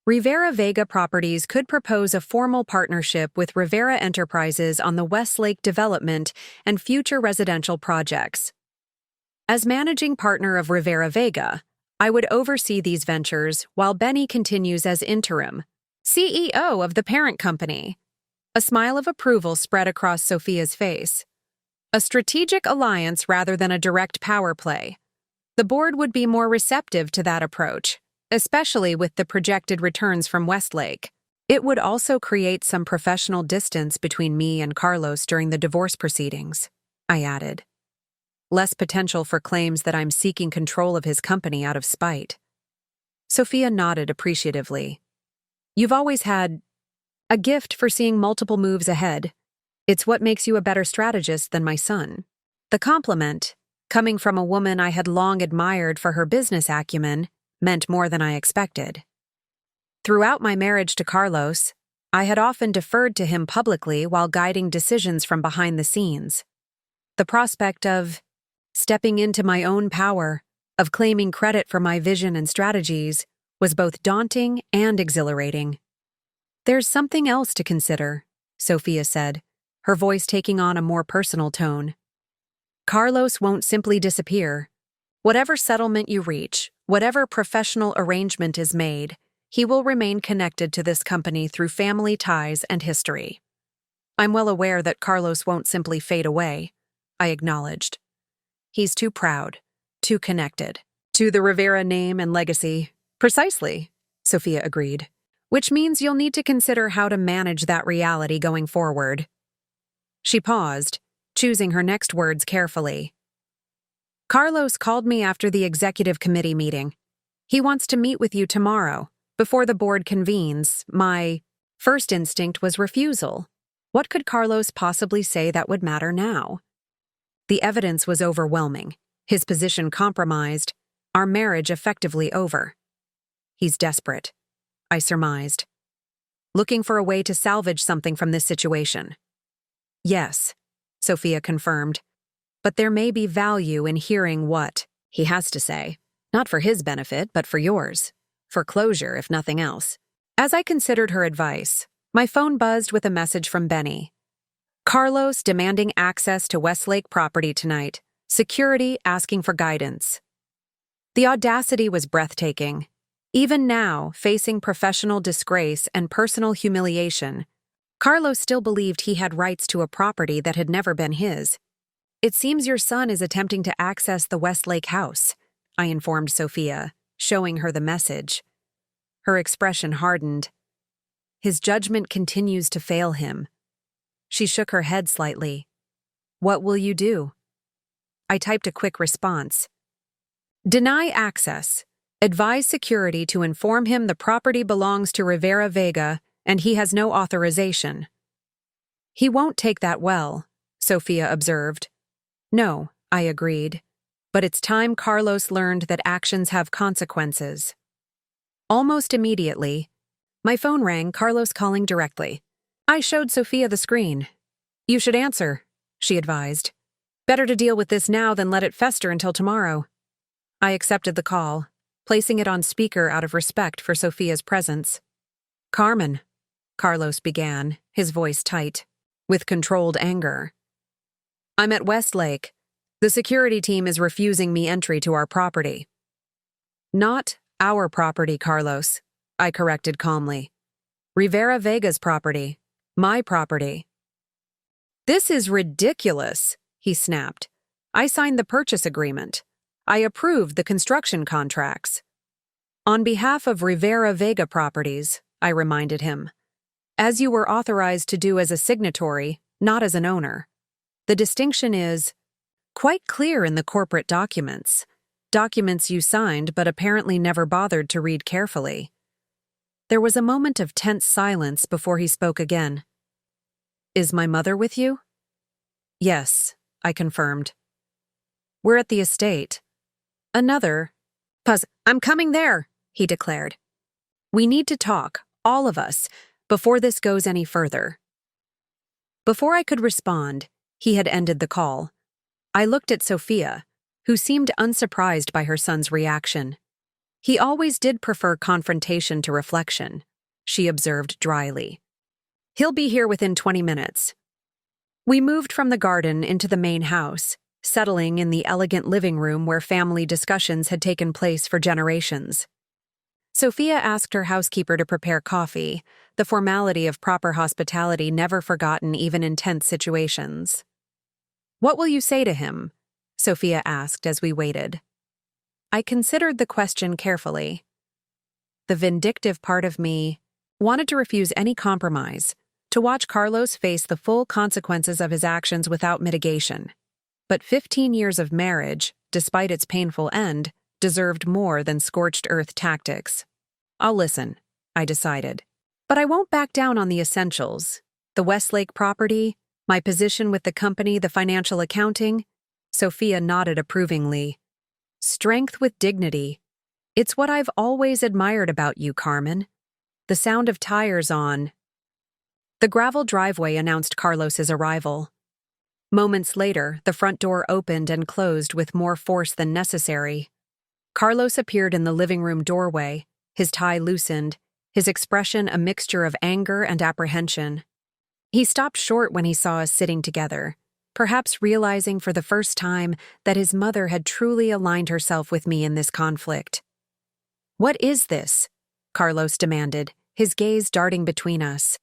[SPEAKER 1] Rivera Vega Properties could propose a formal partnership with Rivera Enterprises on the Westlake development and future residential projects. As managing partner of Rivera Vega, I would oversee these ventures while Benny continues as interim CEO of the parent company. A smile of approval spread across Sophia's face. A strategic alliance rather than a direct power play. The board would be more receptive to that approach, especially with the projected returns from Westlake. It would also create some professional distance between me and Carlos during the divorce proceedings, I added. Less potential for claims that I'm seeking control of his company out of spite. Sophia nodded appreciatively. You've always had a gift for seeing multiple moves ahead. It's what makes you a better strategist than my son. The compliment, coming from a woman I had long admired for her business acumen, meant more than I expected. Throughout my marriage to Carlos, I had often deferred to him publicly while guiding decisions from behind the scenes. The prospect of stepping into my own power, of claiming credit for my vision and strategies, was both daunting and exhilarating. There's something else to consider, Sophia said, her voice taking on a more personal tone. Carlos won't simply disappear. Whatever settlement you reach, whatever professional arrangement is made, he will remain connected to this company through family ties and history. I'm well aware that Carlos won't simply fade away, I acknowledged. He's too proud, too connected to the Rivera name and legacy. Precisely, Sophia agreed, which means you'll need to consider how to manage that reality going forward. She paused, choosing her next words carefully. Carlos called me after the executive committee meeting. He wants to meet with you tomorrow, before the board convenes. My first instinct was refusal. What could Carlos possibly say that would matter now? The evidence was overwhelming, his position compromised, our marriage effectively over. He's desperate, I surmised. Looking for a way to salvage something from this situation. Yes, Sophia confirmed, but there may be value in hearing what he has to say, not for his benefit, but for yours, for closure if nothing else. As I considered her advice, my phone buzzed with a message from Benny. Carlos demanding access to Westlake property tonight. Security asking for guidance. The audacity was breathtaking. Even now, facing professional disgrace and personal humiliation, Carlos still believed he had rights to a property that had never been his. It seems your son is attempting to access the Westlake house, I informed Sophia, showing her the message. Her expression hardened. His judgment continues to fail him. She shook her head slightly. What will you do? I typed a quick response. Deny access. Advise security to inform him the property belongs to Rivera Vega and he has no authorization. He won't take that well, Sophia observed. No, I agreed. But it's time Carlos learned that actions have consequences. Almost immediately, my phone rang, Carlos calling directly. I showed Sophia the screen. You should answer, she advised. Better to deal with this now than let it fester until tomorrow. I accepted the call, placing it on speaker out of respect for Sophia's presence. Carmen, Carlos began, his voice tight, with controlled anger. I'm at Westlake. The security team is refusing me entry to our property. Not our property, Carlos, I corrected calmly. Rivera Vega's property. My property. This is ridiculous, he snapped. I signed the purchase agreement. I approved the construction contracts. On behalf of Rivera Vega Properties, I reminded him. As you were authorized to do as a signatory, not as an owner. The distinction is quite clear in the corporate documents. Documents you signed but apparently never bothered to read carefully. There was a moment of tense silence before he spoke again. Is my mother with you? Yes, I confirmed. We're at the estate. Another. I'm coming there, he declared. We need to talk, all of us, before this goes any further. Before I could respond, he had ended the call. I looked at Sophia, who seemed unsurprised by her son's reaction. He always did prefer confrontation to reflection, she observed dryly. He'll be here within 20 minutes. We moved from the garden into the main house, settling in the elegant living room where family discussions had taken place for generations. Sophia asked her housekeeper to prepare coffee, the formality of proper hospitality never forgotten even in tense situations. What will you say to him? Sophia asked as we waited. I considered the question carefully. The vindictive part of me wanted to refuse any compromise, to watch Carlos face the full consequences of his actions without mitigation. But 15 years of marriage, despite its painful end, deserved more than scorched earth tactics. I'll listen, I decided. But I won't back down on the essentials. The Westlake property, my position with the company, the financial accounting. Sophia nodded approvingly. Strength with dignity. It's what I've always admired about you, Carmen. The sound of tires on. The gravel driveway announced Carlos's arrival. Moments later, the front door opened and closed with more force than necessary. Carlos appeared in the living room doorway, his tie loosened, his expression a mixture of anger and apprehension. He stopped short when he saw us sitting together, perhaps realizing for the first time that his mother had truly aligned herself with me in this conflict. What is this? Carlos demanded, his gaze darting between us.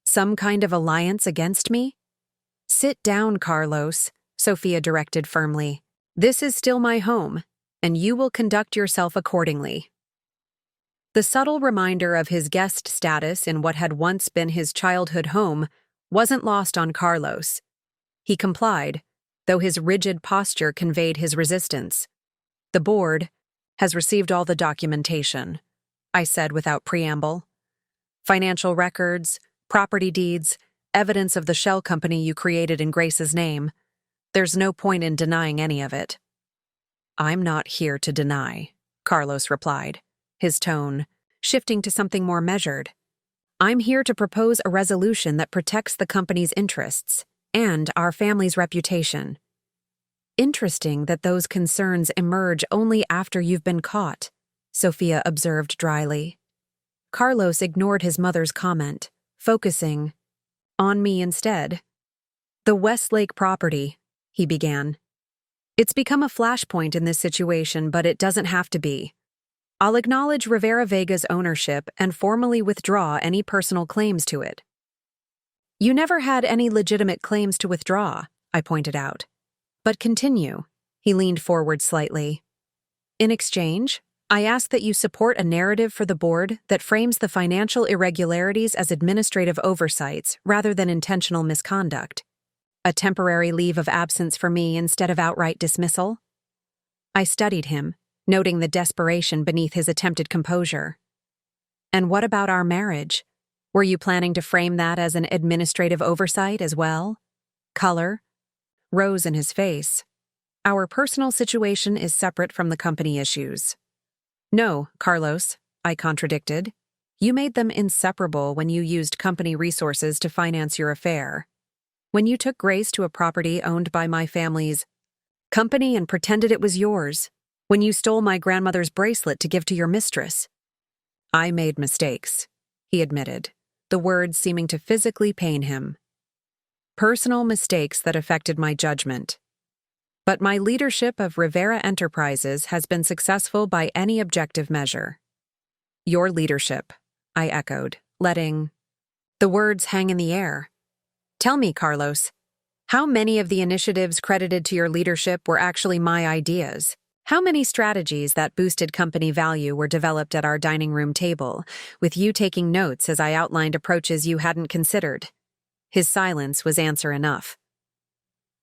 [SPEAKER 1] Some kind of alliance against me? Sit down, Carlos, Sophia directed firmly. This is still my home, and you will conduct yourself accordingly. The subtle reminder of his guest status in what had once been his childhood home wasn't lost on Carlos. He complied, though his rigid posture conveyed his resistance. The board has received all the documentation, I said without preamble. Financial records, property deeds, evidence of the shell company you created in Grace's name. There's no point in denying any of it. I'm not here to deny, Carlos replied, his tone shifting to something more measured. I'm here to propose a resolution that protects the company's interests and our family's reputation. Interesting that those concerns emerge only after you've been caught, Sophia observed dryly. Carlos ignored his mother's comment, focusing on me instead. The Westlake property, he began. It's become a flashpoint in this situation, but it doesn't have to be. I'll acknowledge Rivera Vega's ownership and formally withdraw any personal claims to it. You never had any legitimate claims to withdraw, I pointed out. But continue. He leaned forward slightly. In exchange, I ask that you support a narrative for the board that frames the financial irregularities as administrative oversights rather than intentional misconduct. A temporary leave of absence for me instead of outright dismissal? I studied him, noting the desperation beneath his attempted composure. And what about our marriage? Were you planning to frame that as an administrative oversight as well? Color rose in his face. Our personal situation is separate from the company issues. No, Carlos, I contradicted. You made them inseparable when you used company resources to finance your affair. When you took Grace to a property owned by my family's company and pretended it was yours. When you stole my grandmother's bracelet to give to your mistress. I made mistakes, he admitted, the words seeming to physically pain him. Personal mistakes that affected my judgment. But my leadership of Rivera Enterprises has been successful by any objective measure. Your leadership, I echoed, letting the words hang in the air. Tell me, Carlos, how many of the initiatives credited to your leadership were actually my ideas? How many strategies that boosted company value were developed at our dining room table, with you taking notes as I outlined approaches you hadn't considered? His silence was answer enough.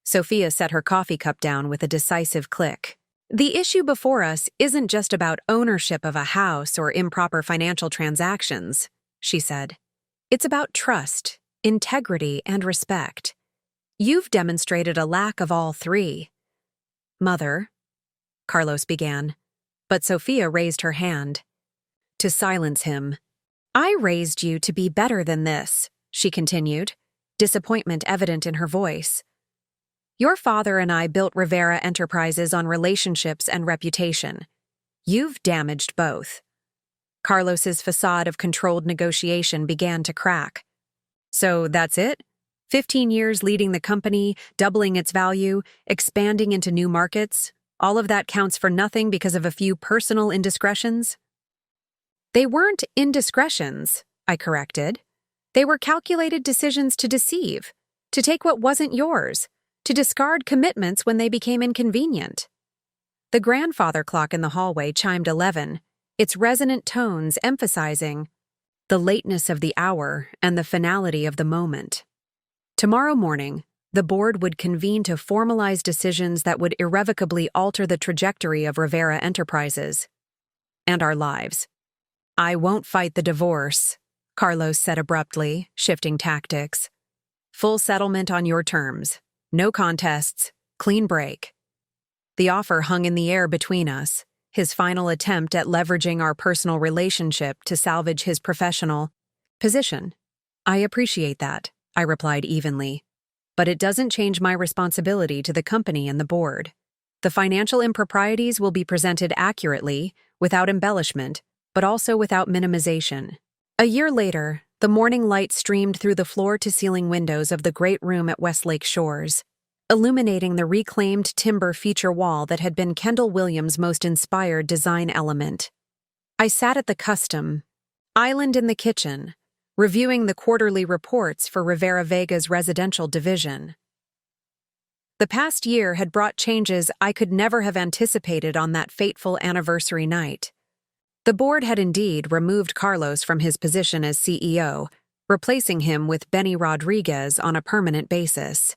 [SPEAKER 1] Sophia set her coffee cup down with a decisive click. The issue before us isn't just about ownership of a house or improper financial transactions, she said. It's about trust, integrity, and respect. You've demonstrated a lack of all three. Mother, Carlos began, but Sophia raised her hand. To silence him. I raised you to be better than this, she continued, disappointment evident in her voice. Your father and I built Rivera Enterprises on relationships and reputation. You've damaged both. Carlos's facade of controlled negotiation began to crack. So that's it? 15 years leading the company, doubling its value, expanding into new markets? All of that counts for nothing because of a few personal indiscretions? They weren't indiscretions, I corrected. They were calculated decisions to deceive, to take what wasn't yours, to discard commitments when they became inconvenient. The grandfather clock in the hallway chimed 11, its resonant tones emphasizing the lateness of the hour and the finality of the moment. Tomorrow morning, the board would convene to formalize decisions that would irrevocably alter the trajectory of Rivera Enterprises and our lives. I won't fight the divorce, Carlos said abruptly, shifting tactics. Full settlement on your terms. No contests. Clean break. The offer hung in the air between us, his final attempt at leveraging our personal relationship to salvage his professional position. I appreciate that, I replied evenly. But it doesn't change my responsibility to the company and the board. The financial improprieties will be presented accurately, without embellishment, but also without minimization. A year later, the morning light streamed through the floor-to-ceiling windows of the great room at Westlake Shores, illuminating the reclaimed timber feature wall that had been Kendall Williams' most inspired design element. I sat at the custom island in the kitchen, reviewing the quarterly reports for Rivera Vega's residential division. The past year had brought changes I could never have anticipated on that fateful anniversary night. The board had indeed removed Carlos from his position as CEO, replacing him with Benny Rodriguez on a permanent basis.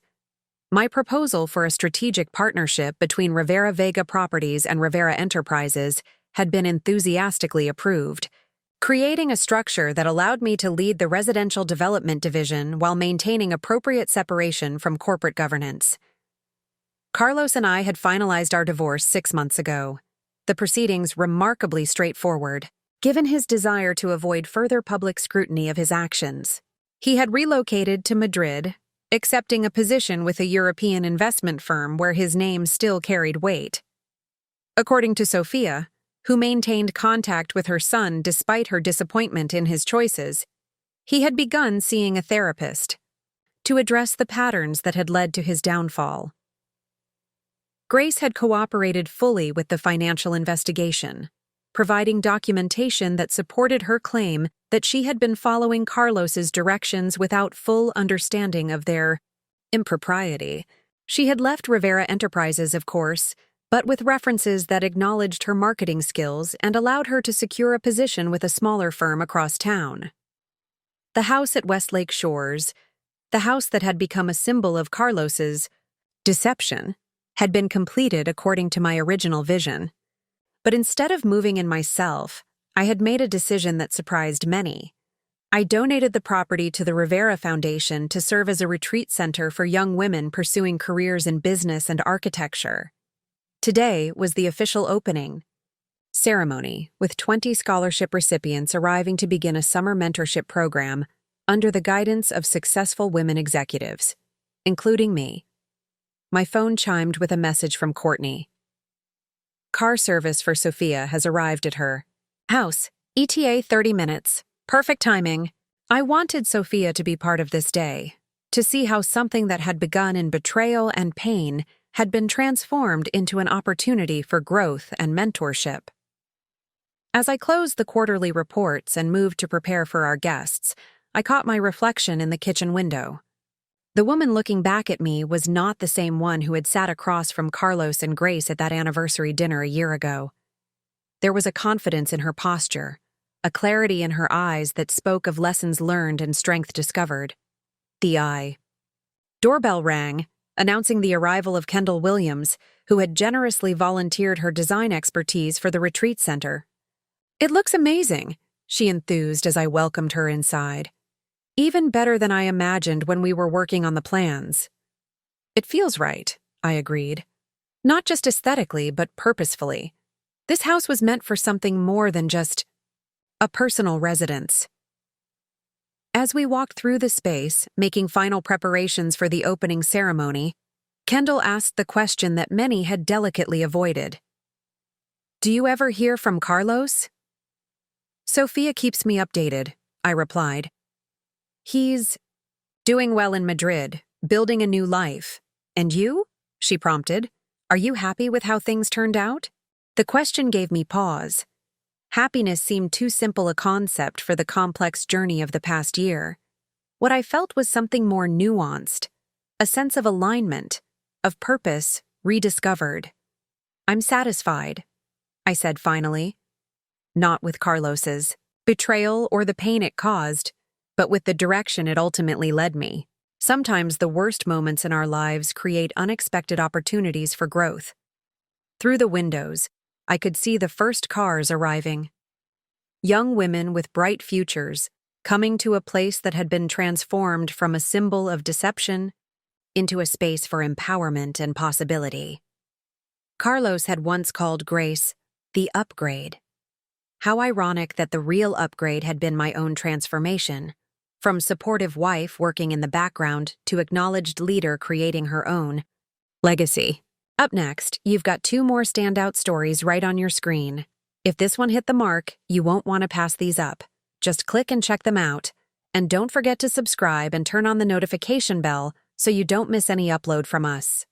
[SPEAKER 1] My proposal for a strategic partnership between Rivera Vega Properties and Rivera Enterprises had been enthusiastically approved, creating a structure that allowed me to lead the residential development division while maintaining appropriate separation from corporate governance. Carlos and I had finalized our divorce 6 months ago, the proceedings remarkably straightforward, given his desire to avoid further public scrutiny of his actions. He had relocated to Madrid, accepting a position with a European investment firm where his name still carried weight. According to Sophia, who maintained contact with her son despite her disappointment in his choices, he had begun seeing a therapist to address the patterns that had led to his downfall. Grace had cooperated fully with the financial investigation, providing documentation that supported her claim that she had been following Carlos's directions without full understanding of their impropriety. She had left Rivera Enterprises, of course, but with references that acknowledged her marketing skills and allowed her to secure a position with a smaller firm across town. The house at Westlake Shores, the house that had become a symbol of Carlos's deception, had been completed according to my original vision. But instead of moving in myself, I had made a decision that surprised many. I donated the property to the Rivera Foundation to serve as a retreat center for young women pursuing careers in business and architecture. Today was the official opening ceremony, with 20 scholarship recipients arriving to begin a summer mentorship program under the guidance of successful women executives. including me. My phone chimed with a message from Courtney. Car service for Sophia has arrived at her house. ETA 30 minutes. Perfect timing. I wanted Sophia to be part of this day, to see how something that had begun in betrayal and pain had been transformed into an opportunity for growth and mentorship. As I closed the quarterly reports and moved to prepare for our guests, I caught my reflection in the kitchen window. The woman looking back at me was not the same one who had sat across from Carlos and Grace at that anniversary dinner a year ago. There was a confidence in her posture, a clarity in her eyes that spoke of lessons learned and strength discovered. The eye. Doorbell rang, announcing the arrival of Kendall Williams, who had generously volunteered her design expertise for the retreat center. "It looks amazing," she enthused as I welcomed her inside. "Even better than I imagined when we were working on the plans." "It feels right," I agreed. "Not just aesthetically, but purposefully. This house was meant for something more than just a personal residence." As we walked through the space, making final preparations for the opening ceremony, Kendall asked the question that many had delicately avoided. "Do you ever hear from Carlos?" "Sophia keeps me updated," I replied. "He's doing well in Madrid, building a new life. And you?" she prompted. "Are you happy with how things turned out?" The question gave me pause. Happiness seemed too simple a concept for the complex journey of the past year. What I felt was something more nuanced, a sense of alignment, of purpose rediscovered. "I'm satisfied," I said finally. Not with Carlos's betrayal or the pain it caused, but with the direction it ultimately led me. Sometimes the worst moments in our lives create unexpected opportunities for growth. Through the windows, I could see the first cars arriving. Young women with bright futures, coming to a place that had been transformed from a symbol of deception into a space for empowerment and possibility. Carlos had once called Grace the upgrade. How ironic that the real upgrade had been my own transformation, from supportive wife working in the background to acknowledged leader creating her own legacy. Up next, you've got 2 more standout stories right on your screen. If this one hit the mark, you won't want to pass these up. Just click and check them out. And don't forget to subscribe and turn on the notification bell so you don't miss any upload from us.